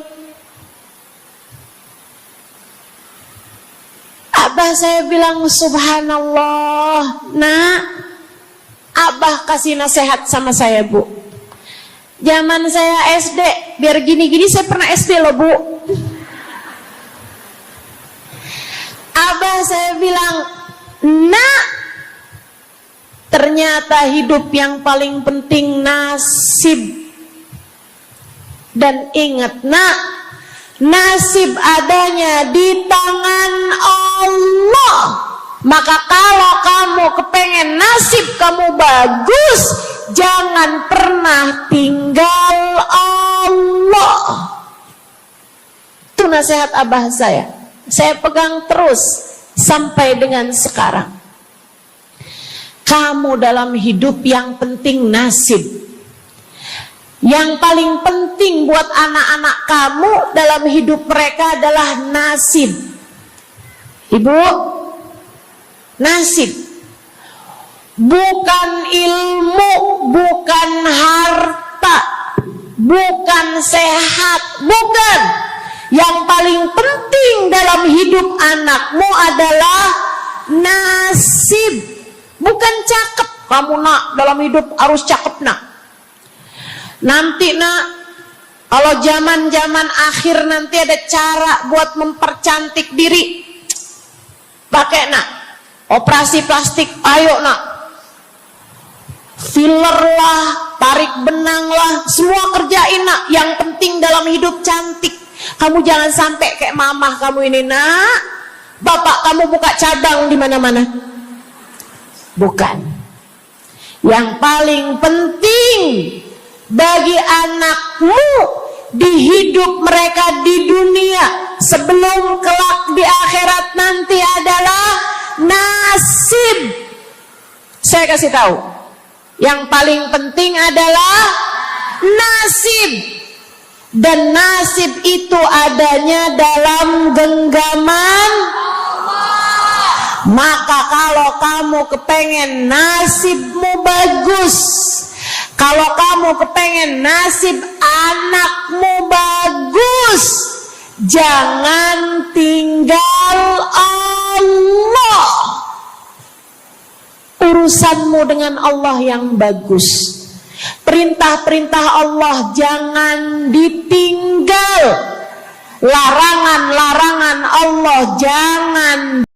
Abah saya bilang subhanallah. Nah, abah kasih nasihat sama saya, Bu. Zaman saya SD, biar gini-gini saya pernah SD loh, Bu. Abah saya bilang, nah, ternyata hidup yang paling penting nasib. Dan ingat, nak, nasib adanya di tangan Allah. Maka kalau kamu kepengen nasib kamu bagus, jangan pernah tinggal Allah. Itu nasihat abah saya. Saya pegang terus sampai dengan sekarang. Kamu dalam hidup yang penting nasib. Yang paling penting buat anak-anak kamu dalam hidup mereka adalah nasib. Ibu, nasib. Bukan ilmu, bukan harta, bukan sehat, bukan. Yang paling penting dalam hidup anakmu adalah nasib. Bukan cakep. Kamu nak dalam hidup harus cakep nak. Nanti nak, kalau zaman-zaman akhir nanti ada cara buat mempercantik diri. Pakai nak, operasi plastik, ayo nak. Filler lah, tarik benang lah, semua kerjain nak. Yang penting dalam hidup cantik. Kamu jangan sampai kayak mamah kamu ini nak. Bapak kamu buka cabang di mana-mana. Bukan. Yang paling penting bagi anakmu di hidup mereka di dunia sebelum kelak di akhirat nanti adalah nasib. Saya kasih tahu, yang paling penting adalah nasib. Dan nasib itu adanya dalam genggaman Allah. Maka kalau kamu kepengen nasibmu bagus, kalau kamu kepengen nasib anakmu bagus, Jangan tinggal Allah. Urusanmu dengan Allah yang bagus. Perintah-perintah Allah jangan ditinggal. Larangan-larangan Allah jangan